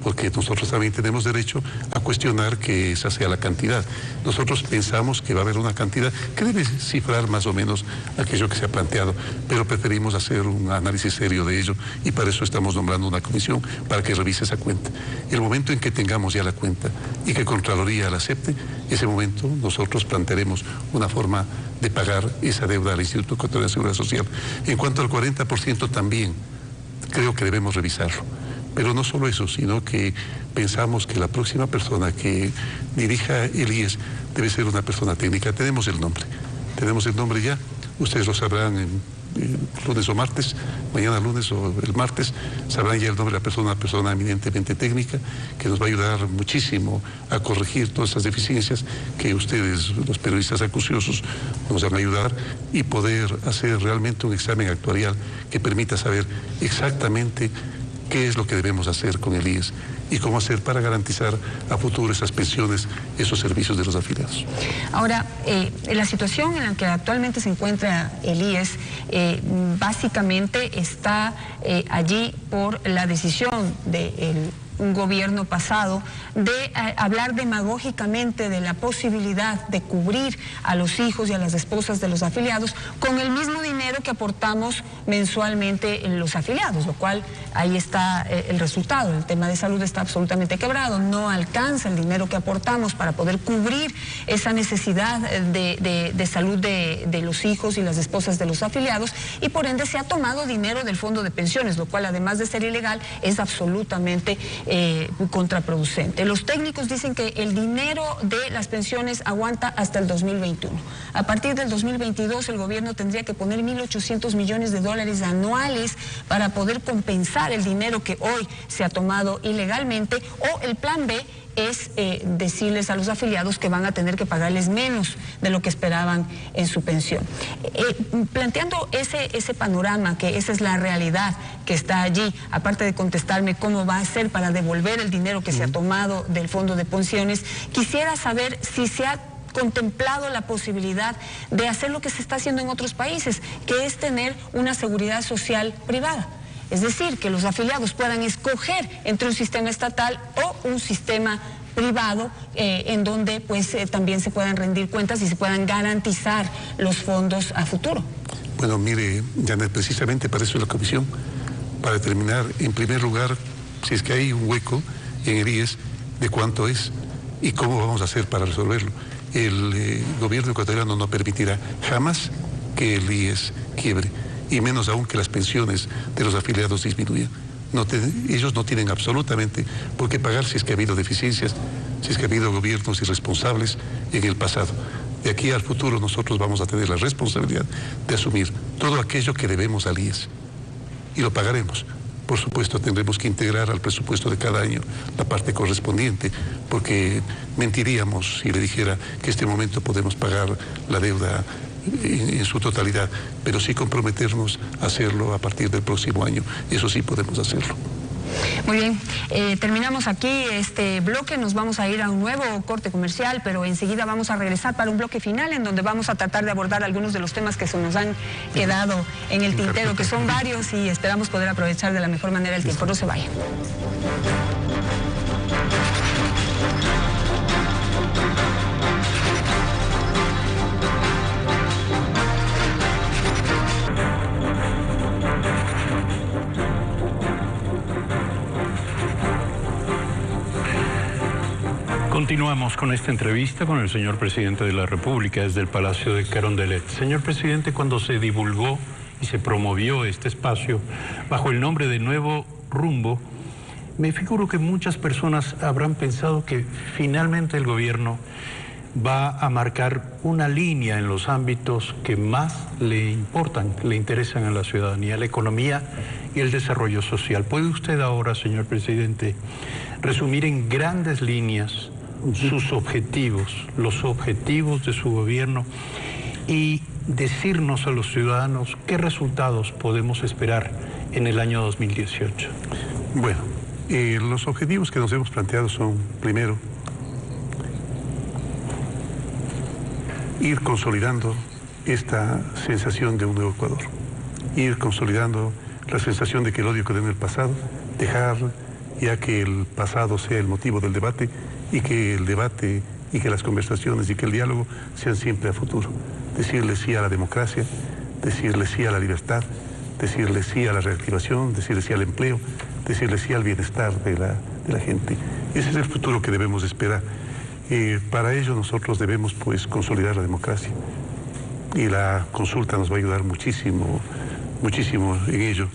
porque nosotros también tenemos derecho a cuestionar que esa sea la cantidad. Nosotros pensamos que va a haber una cantidad que debe cifrar más o menos aquello que se ha planteado, pero preferimos hacer un análisis serio de ello y para eso estamos nombrando una comisión para que revise esa cuenta. El momento en que tengamos ya la cuenta y que Contraloría la acepte, ese momento nosotros plantearemos una forma de pagar esa deuda al Instituto Ecuatoriano de Seguridad Social. En cuanto al 40% también, creo que debemos revisarlo. Pero no solo eso, sino que pensamos que la próxima persona que dirija el IES debe ser una persona técnica. Tenemos el nombre ya, ustedes lo sabrán en lunes o martes, mañana lunes o el martes, sabrán ya el nombre de una persona eminentemente técnica que nos va a ayudar muchísimo a corregir todas esas deficiencias que ustedes, los periodistas acuciosos, nos van a ayudar y poder hacer realmente un examen actuarial que permita saber exactamente qué es lo que debemos hacer con el IES y cómo hacer para garantizar a futuro esas pensiones, esos servicios de los afiliados. Ahora, la situación en la que actualmente se encuentra el IES básicamente está allí por la decisión del gobierno pasado de hablar demagógicamente de la posibilidad de cubrir a los hijos y a las esposas de los afiliados con el mismo dinero que aportamos mensualmente en los afiliados, lo cual ahí está el resultado. El tema de salud está absolutamente quebrado, no alcanza el dinero que aportamos para poder cubrir esa necesidad de salud de los hijos y las esposas de los afiliados y por ende se ha tomado dinero del fondo de pensiones, lo cual además de ser ilegal es absolutamente contraproducente. Los técnicos dicen que el dinero de las pensiones aguanta hasta el 2021. A partir del 2022 el gobierno tendría que poner 1.800 millones de dólares anuales para poder compensar el dinero que hoy se ha tomado ilegalmente, o el plan B es decirles a los afiliados que van a tener que pagarles menos de lo que esperaban en su pensión. Planteando ese panorama, que esa es la realidad que está allí, aparte de contestarme cómo va a ser para devolver el dinero que se ha tomado del fondo de pensiones, quisiera saber si se ha contemplado la posibilidad de hacer lo que se está haciendo en otros países, que es tener una seguridad social privada. Es decir, que los afiliados puedan escoger entre un sistema estatal o un sistema privado en donde pues también se puedan rendir cuentas y se puedan garantizar los fondos a futuro. Bueno, mire, Janet, precisamente para eso es la comisión, para determinar en primer lugar si es que hay un hueco en el IES, de cuánto es y cómo vamos a hacer para resolverlo. El gobierno ecuatoriano no permitirá jamás que el IES quiebre, y menos aún que las pensiones de los afiliados disminuyan. Ellos no tienen absolutamente por qué pagar si es que ha habido deficiencias, si es que ha habido gobiernos irresponsables en el pasado. De aquí al futuro nosotros vamos a tener la responsabilidad de asumir todo aquello que debemos al IES y lo pagaremos. Por supuesto, tendremos que integrar al presupuesto de cada año la parte correspondiente, porque mentiríamos si le dijera que en este momento podemos pagar la deuda en su totalidad, pero sí comprometernos a hacerlo a partir del próximo año. Eso sí podemos hacerlo. Muy bien, terminamos aquí este bloque, nos vamos a ir a un nuevo corte comercial, pero enseguida vamos a regresar para un bloque final en donde vamos a tratar de abordar algunos de los temas que se nos han quedado en el tintero, que son varios, y esperamos poder aprovechar de la mejor manera el tiempo. No se vayan. Continuamos con esta entrevista con el señor presidente de la República desde el Palacio de Carondelet. Señor presidente, cuando se divulgó y se promovió este espacio bajo el nombre de Nuevo Rumbo, me figuro que muchas personas habrán pensado que finalmente el gobierno va a marcar una línea en los ámbitos que más le importan, le interesan a la ciudadanía, la economía y el desarrollo social. ¿Puede usted ahora, señor presidente, resumir en grandes líneas sus objetivos, los objetivos de su gobierno, y decirnos a los ciudadanos qué resultados podemos esperar en el año 2018? Bueno, los objetivos que nos hemos planteado son, primero, ir consolidando esta sensación de un nuevo Ecuador, ir consolidando la sensación de que el odio quedó en el pasado, dejar ya que el pasado sea el motivo del debate y que el debate y que las conversaciones y que el diálogo sean siempre a futuro. Decirle sí a la democracia, decirle sí a la libertad, decirle sí a la reactivación, decirle sí al empleo, decirle sí al bienestar de la gente. Ese es el futuro que debemos esperar. Para ello nosotros debemos pues consolidar la democracia y la consulta nos va a ayudar muchísimo, muchísimo en ello.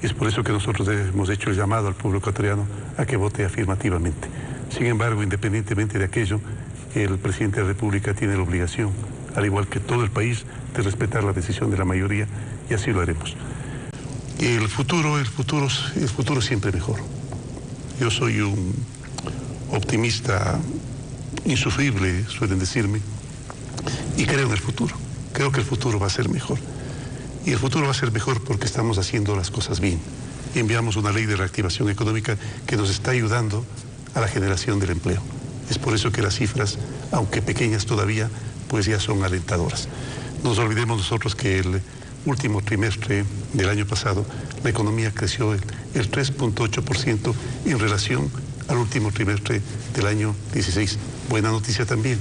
Es por eso que nosotros hemos hecho el llamado al pueblo ecuatoriano a que vote afirmativamente. Sin embargo, independientemente de aquello, el presidente de la República tiene la obligación, al igual que todo el país, de respetar la decisión de la mayoría y así lo haremos. El futuro es siempre mejor. Yo soy un optimista insufrible, suelen decirme, y creo en el futuro. Creo que el futuro va a ser mejor. Y el futuro va a ser mejor porque estamos haciendo las cosas bien. Enviamos una ley de reactivación económica que nos está ayudando a la generación del empleo. Es por eso que las cifras, aunque pequeñas todavía, pues ya son alentadoras. No nos olvidemos nosotros que el último trimestre del año pasado, la economía creció el 3.8% en relación al último trimestre del año 16. Buena noticia también.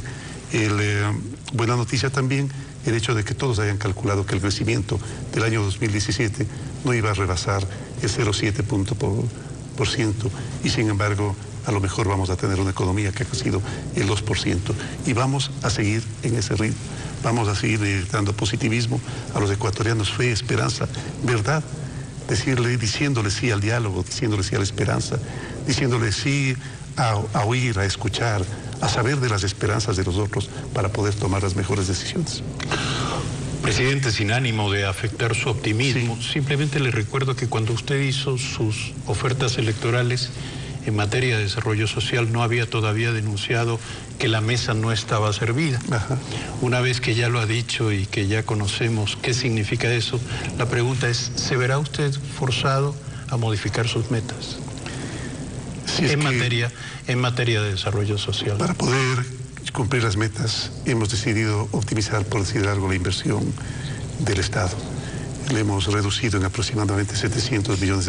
Buena noticia también el hecho de que todos hayan calculado que el crecimiento del año 2017 no iba a rebasar el 0,7%, y sin embargo a lo mejor vamos a tener una economía que ha crecido el 2%, y vamos a seguir en ese ritmo, vamos a seguir dando positivismo a los ecuatorianos, fe, esperanza, verdad, diciéndole sí al diálogo, diciéndole sí a la esperanza, diciéndole sí a oír, a escuchar, a saber de las esperanzas de los otros para poder tomar las mejores decisiones. Presidente, sin ánimo de afectar su optimismo, sí, simplemente le recuerdo que cuando usted hizo sus ofertas electorales en materia de desarrollo social no había todavía denunciado que la mesa no estaba servida. Ajá. Una vez que ya lo ha dicho y que ya conocemos qué significa eso, la pregunta es, ¿se verá usted forzado a modificar sus metas? Sí, en materia de desarrollo social. Para poder cumplir las metas hemos decidido optimizar, por decir algo, la inversión del Estado. Le hemos reducido en aproximadamente $700 millones,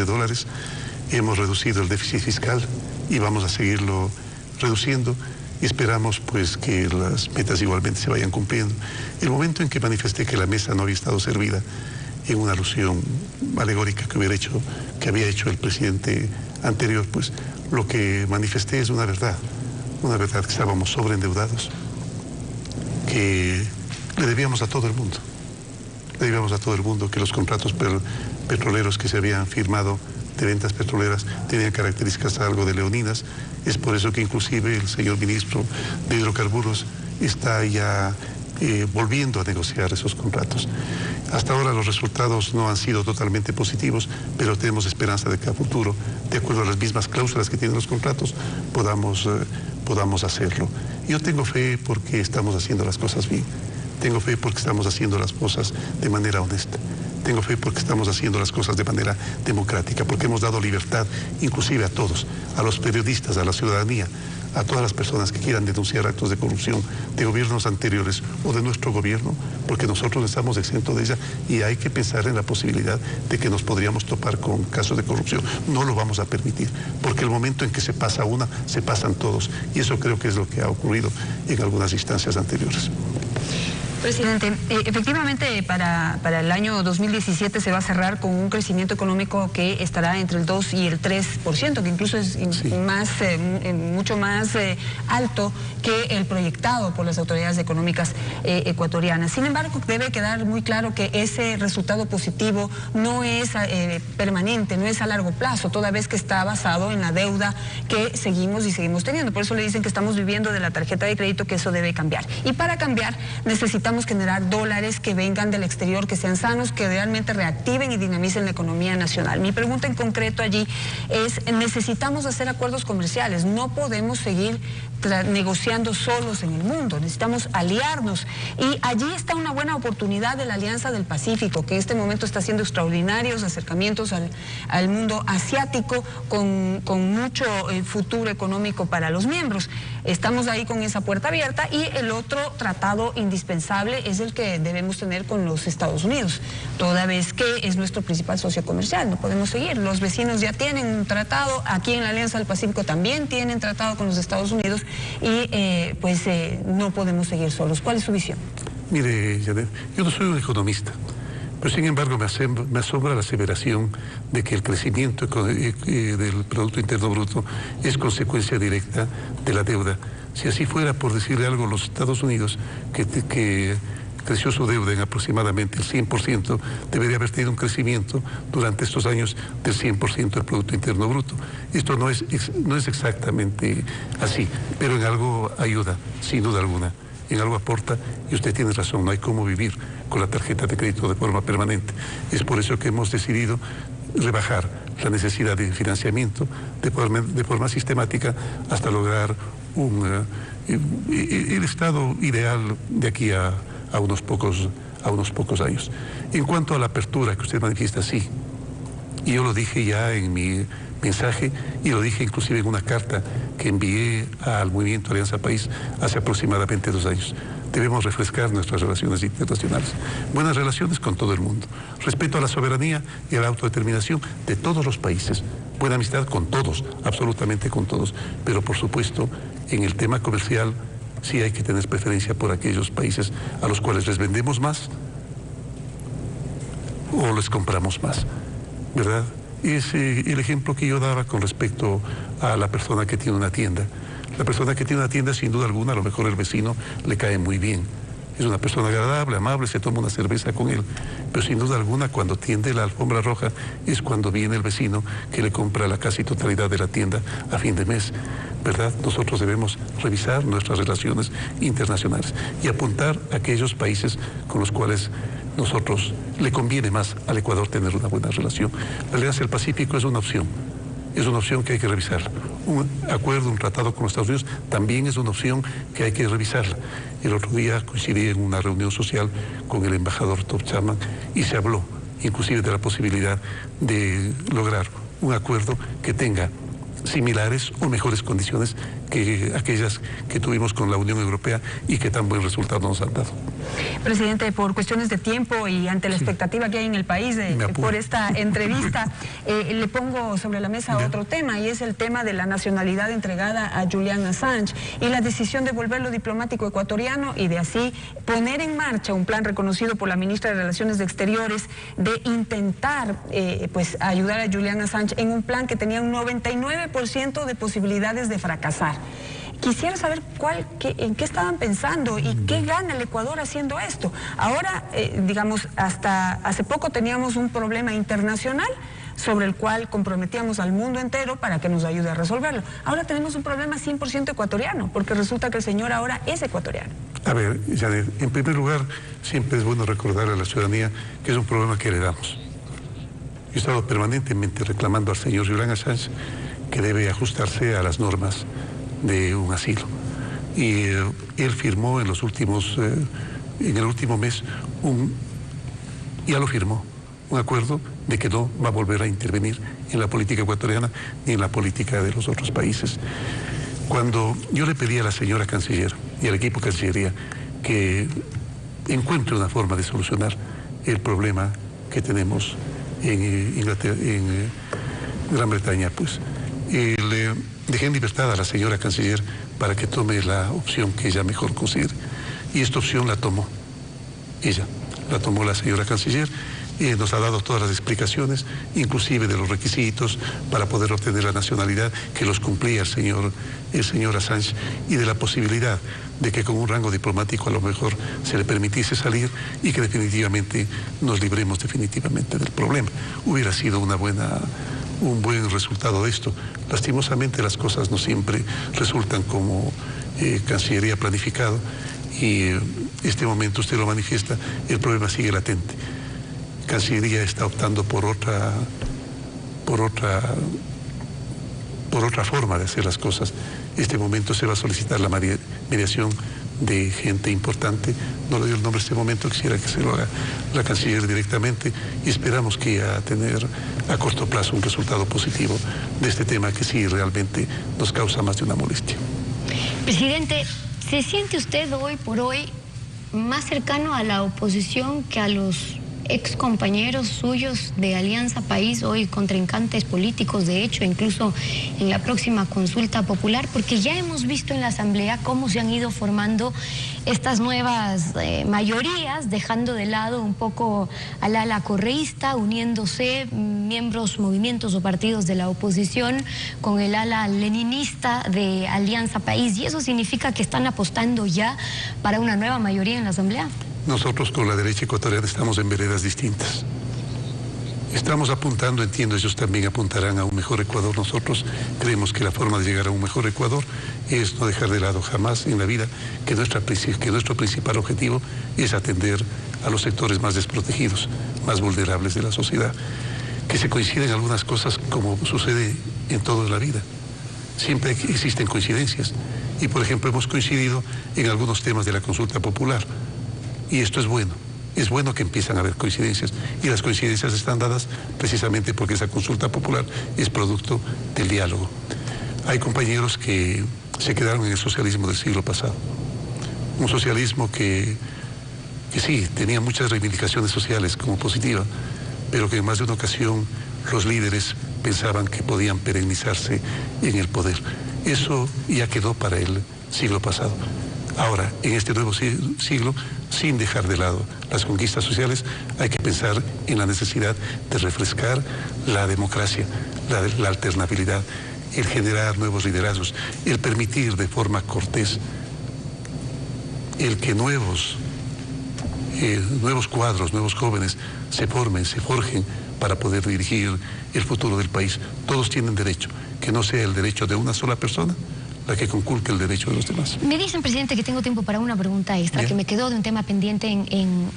hemos reducido el déficit fiscal y vamos a seguirlo reduciendo y esperamos pues que las metas igualmente se vayan cumpliendo. El momento en que manifesté que la mesa no había estado servida, en una alusión alegórica que había hecho el presidente anterior, pues lo que manifesté es una verdad que estábamos sobreendeudados, que le debíamos a todo el mundo, que los contratos petroleros que se habían firmado de ventas petroleras tenían características algo de leoninas. Es por eso que inclusive el señor ministro de Hidrocarburos está ya volviendo a negociar esos contratos. Hasta ahora los resultados no han sido totalmente positivos, pero tenemos esperanza de que a futuro, de acuerdo a las mismas cláusulas que tienen los contratos, podamos hacerlo. Yo tengo fe porque estamos haciendo las cosas bien. Tengo fe porque estamos haciendo las cosas de manera honesta. Tengo fe porque estamos haciendo las cosas de manera democrática, porque hemos dado libertad inclusive a todos, a los periodistas, a la ciudadanía, a todas las personas que quieran denunciar actos de corrupción de gobiernos anteriores o de nuestro gobierno, porque nosotros estamos exentos de ella y hay que pensar en la posibilidad de que nos podríamos topar con casos de corrupción. No lo vamos a permitir, porque el momento en que se pasa una, se pasan todos, y eso creo que es lo que ha ocurrido en algunas instancias anteriores. Presidente, efectivamente para el año 2017 se va a cerrar con un crecimiento económico que estará entre el 2 y el 3%, que incluso es mucho más alto que el proyectado por las autoridades económicas ecuatorianas. Sin embargo, debe quedar muy claro que ese resultado positivo no es permanente, no es a largo plazo, toda vez que está basado en la deuda que seguimos teniendo. Por eso le dicen que estamos viviendo de la tarjeta de crédito, que eso debe cambiar. Y para cambiar necesitamos generar dólares que vengan del exterior, que sean sanos, que realmente reactiven y dinamicen la economía nacional. Mi pregunta en concreto allí es, necesitamos hacer acuerdos comerciales, no podemos seguir negociando solos en el mundo, necesitamos aliarnos. Y allí está una buena oportunidad de la Alianza del Pacífico, que en este momento está haciendo extraordinarios acercamientos al mundo asiático con mucho futuro económico para los miembros. Estamos ahí con esa puerta abierta, y el otro tratado indispensable es el que debemos tener con los Estados Unidos, toda vez que es nuestro principal socio comercial. No podemos seguir. Los vecinos ya tienen un tratado, aquí en la Alianza del Pacífico también tienen tratado con los Estados Unidos, y no podemos seguir solos. ¿Cuál es su visión? Mire, Janet, yo no soy un economista, pero sin embargo me asombra la aseveración de que el crecimiento del Producto Interno Bruto es consecuencia directa de la deuda. Si así fuera, por decirle algo, los Estados Unidos, que creció su deuda en aproximadamente el 100%, debería haber tenido un crecimiento durante estos años del 100% del Producto Interno Bruto. Esto no es exactamente así, pero en algo ayuda, sin duda alguna. En algo aporta, y usted tiene razón, no hay cómo vivir con la tarjeta de crédito de forma permanente. Es por eso que hemos decidido rebajar la necesidad de financiamiento de forma sistemática hasta lograr el estado ideal de aquí a unos pocos años. En cuanto a la apertura que usted manifiesta, sí, y yo lo dije ya en mi mensaje, y lo dije inclusive en una carta que envié al Movimiento Alianza País hace aproximadamente 2 años. Debemos refrescar nuestras relaciones internacionales, buenas relaciones con todo el mundo, respeto a la soberanía y a la autodeterminación de todos los países, buena amistad con todos, absolutamente con todos, pero por supuesto en el tema comercial sí hay que tener preferencia por aquellos países a los cuales les vendemos más o les compramos más, ¿verdad? Es el ejemplo que yo daba con respecto a la persona que tiene una tienda. La persona que tiene una tienda, sin duda alguna, a lo mejor el vecino le cae muy bien. Es una persona agradable, amable, se toma una cerveza con él. Pero sin duda alguna, cuando tiende la alfombra roja, es cuando viene el vecino que le compra la casi totalidad de la tienda a fin de mes, ¿verdad? Nosotros debemos revisar nuestras relaciones internacionales y apuntar a aquellos países con los cuales nosotros le conviene más al Ecuador tener una buena relación. La Alianza del Pacífico es una opción que hay que revisar. Un acuerdo, un tratado con los Estados Unidos también es una opción que hay que revisarla. El otro día coincidí en una reunión social con el embajador Top Chapman y se habló inclusive de la posibilidad de lograr un acuerdo que tenga similares o mejores condiciones que aquellas que tuvimos con la Unión Europea y que tan buen resultado nos han dado. Presidente, por cuestiones de tiempo y ante la expectativa que hay en el país por esta entrevista, le pongo sobre la mesa otro tema, y es el tema de la nacionalidad entregada a Julian Assange y la decisión de volverlo diplomático ecuatoriano y de así poner en marcha un plan reconocido por la ministra de Relaciones Exteriores de intentar ayudar a Julian Assange en un plan que tenía un 99% de posibilidades de fracasar. Quisiera saber en qué estaban pensando y qué gana el Ecuador haciendo esto. Ahora, hasta hace poco teníamos un problema internacional sobre el cual comprometíamos al mundo entero para que nos ayude a resolverlo. Ahora tenemos un problema 100% ecuatoriano, porque resulta que el señor ahora es ecuatoriano. A ver, Janet, en primer lugar, siempre es bueno recordar a la ciudadanía que es un problema que heredamos. Yo he estado permanentemente reclamando al señor Julian Assange que debe ajustarse a las normas de un asilo. Y él firmó en el último mes ya lo firmó, un acuerdo de que no va a volver a intervenir en la política ecuatoriana ni en la política de los otros países. Cuando yo le pedí a la señora canciller y al equipo cancillería que encuentre una forma de solucionar el problema que tenemos en Gran Bretaña, pues le dejé en libertad a la señora canciller para que tome la opción que ella mejor considere. Y esta opción la tomó ella, la tomó la señora canciller, y nos ha dado todas las explicaciones, inclusive de los requisitos para poder obtener la nacionalidad, que los cumplía el señor Assange, y de la posibilidad de que con un rango diplomático a lo mejor se le permitiese salir y que definitivamente nos libremos definitivamente del problema. Hubiera sido un buen resultado de esto. Lastimosamente las cosas no siempre resultan como Cancillería planificado, y este momento usted lo manifiesta, el problema sigue latente. Cancillería está optando por otra forma de hacer las cosas, este momento se va a solicitar la mediación de gente importante. No le doy el nombre en este momento, quisiera que se lo haga la canciller directamente, y esperamos que a tener a corto plazo un resultado positivo de este tema que sí realmente nos causa más de una molestia. Presidente, ¿se siente usted hoy por hoy más cercano a la oposición que a los ex compañeros suyos de Alianza País, hoy contrincantes políticos, de hecho, incluso en la próxima consulta popular? Porque ya hemos visto en la Asamblea cómo se han ido formando estas nuevas mayorías, dejando de lado un poco al ala correísta, uniéndose miembros, movimientos o partidos de la oposición con el ala leninista de Alianza País, y eso significa que están apostando ya para una nueva mayoría en la Asamblea. Nosotros con la derecha ecuatoriana estamos en veredas distintas. Estamos apuntando, entiendo, ellos también apuntarán a un mejor Ecuador. Nosotros creemos que la forma de llegar a un mejor Ecuador es no dejar de lado jamás en la vida que nuestro principal objetivo es atender a los sectores más desprotegidos, más vulnerables de la sociedad. Que se coinciden algunas cosas, como sucede en toda la vida. Siempre existen coincidencias. Y, por ejemplo, hemos coincidido en algunos temas de la consulta popular. Y esto es bueno. Es bueno que empiezan a haber coincidencias, y las coincidencias están dadas precisamente porque esa consulta popular es producto del diálogo. Hay compañeros que se quedaron en el socialismo del siglo pasado, un socialismo que sí, tenía muchas reivindicaciones sociales como positiva, pero que en más de una ocasión los líderes pensaban que podían perennizarse en el poder. Eso ya quedó para el siglo pasado. Ahora, en este nuevo siglo, sin dejar de lado las conquistas sociales, hay que pensar en la necesidad de refrescar la democracia, la alternabilidad, el generar nuevos liderazgos, el permitir de forma cortés el que nuevos cuadros, nuevos jóvenes se formen, se forjen para poder dirigir el futuro del país. Todos tienen derecho, que no sea el derecho de una sola persona la que conculque el derecho de los demás. Me dicen, presidente, que tengo tiempo para una pregunta extra. Bien. Que me quedó de un tema pendiente en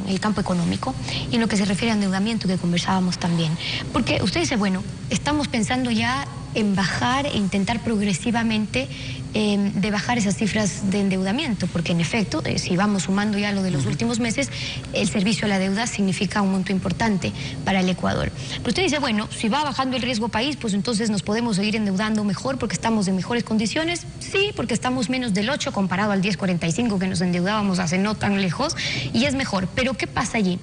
el campo económico y en lo que se refiere a endeudamiento, que conversábamos también. Porque usted dice, bueno, estamos pensando ya en bajar e intentar progresivamente de bajar esas cifras de endeudamiento, porque en efecto, si vamos sumando ya lo de los últimos meses, el servicio a la deuda significa un monto importante para el Ecuador. Pero usted dice, bueno, si va bajando el riesgo país, pues entonces nos podemos seguir endeudando mejor porque estamos en mejores condiciones. Sí, porque estamos menos del 8 comparado al 10,45 que nos endeudábamos hace no tan lejos, y es mejor. Pero ¿qué pasa allí?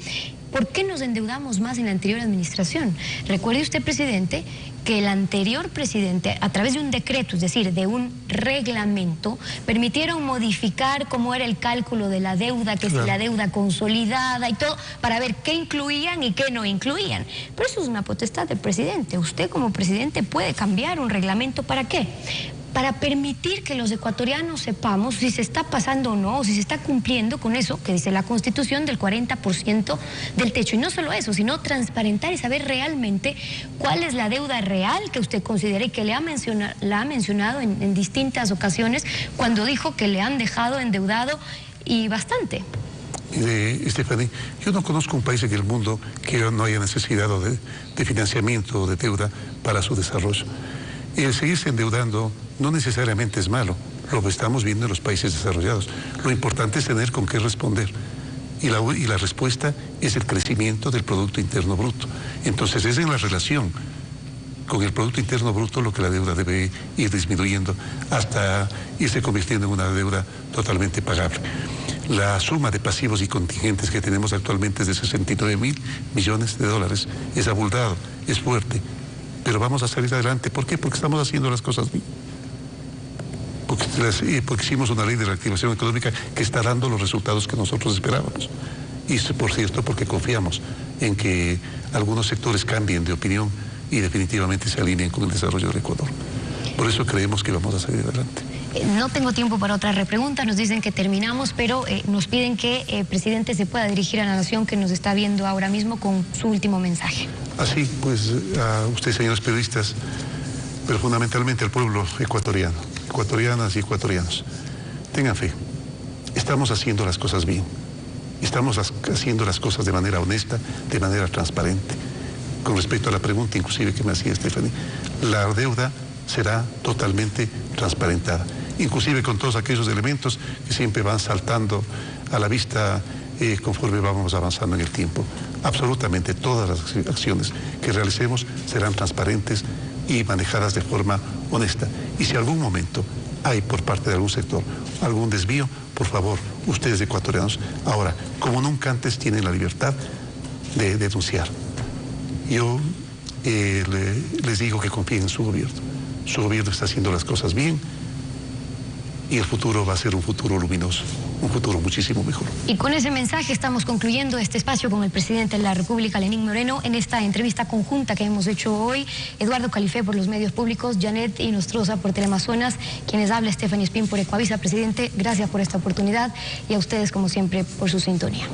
¿Por qué nos endeudamos más en la anterior administración? Recuerde usted, presidente, que el anterior presidente, a través de un decreto, es decir, de un reglamento, permitieron modificar cómo era el cálculo de la deuda, que claro, si la deuda consolidada y todo, para ver qué incluían y qué no incluían. Pero eso es una potestad del presidente. Usted como presidente puede cambiar un reglamento, ¿para qué? Para permitir que los ecuatorianos sepamos si se está pasando o no, o si se está cumpliendo con eso que dice la Constitución del 40% del techo. Y no solo eso, sino transparentar y saber realmente cuál es la deuda real que usted considera y que la ha mencionado en distintas ocasiones cuando dijo que le han dejado endeudado y bastante. Stephanie, yo no conozco un país en el mundo que no haya necesidad de financiamiento o de deuda para su desarrollo. El seguirse endeudando no necesariamente es malo, lo estamos viendo en los países desarrollados. Lo importante es tener con qué responder. Y la respuesta es el crecimiento del Producto Interno Bruto. Entonces es en la relación con el Producto Interno Bruto lo que la deuda debe ir disminuyendo hasta irse convirtiendo en una deuda totalmente pagable. La suma de pasivos y contingentes que tenemos actualmente es de 69.000 millones de dólares. Es abultado, es fuerte, pero vamos a salir adelante. ¿Por qué? Porque estamos haciendo las cosas bien. Porque hicimos una ley de reactivación económica que está dando los resultados que nosotros esperábamos. Y por cierto, porque confiamos en que algunos sectores cambien de opinión y definitivamente se alineen con el desarrollo del Ecuador. Por eso creemos que vamos a salir adelante. No tengo tiempo para otra repregunta, nos dicen que terminamos, pero nos piden que el presidente se pueda dirigir a la nación que nos está viendo ahora mismo con su último mensaje. Así, pues a ustedes, señores periodistas, pero fundamentalmente al pueblo ecuatoriano, ecuatorianas y ecuatorianos, tengan fe, estamos haciendo las cosas bien, estamos haciendo las cosas de manera honesta, de manera transparente. Con respecto a la pregunta inclusive que me hacía Stephanie, la deuda será totalmente transparentada, inclusive con todos aquellos elementos que siempre van saltando a la vista conforme vamos avanzando en el tiempo. Absolutamente todas las acciones que realicemos serán transparentes y manejadas de forma honesta. Y si algún momento hay por parte de algún sector algún desvío, por favor, ustedes ecuatorianos, ahora, como nunca antes, tienen la libertad de denunciar. Yo les digo que confíen en su gobierno. Su gobierno está haciendo las cosas bien y el futuro va a ser un futuro luminoso, un futuro muchísimo mejor. Y con ese mensaje estamos concluyendo este espacio con el presidente de la República, Lenín Moreno, en esta entrevista conjunta que hemos hecho hoy. Eduardo Califé por los medios públicos, Janet Inostroza por Teleamazonas, quienes habla Stephanie Espín por Ecuavisa. Presidente, gracias por esta oportunidad y a ustedes, como siempre, por su sintonía.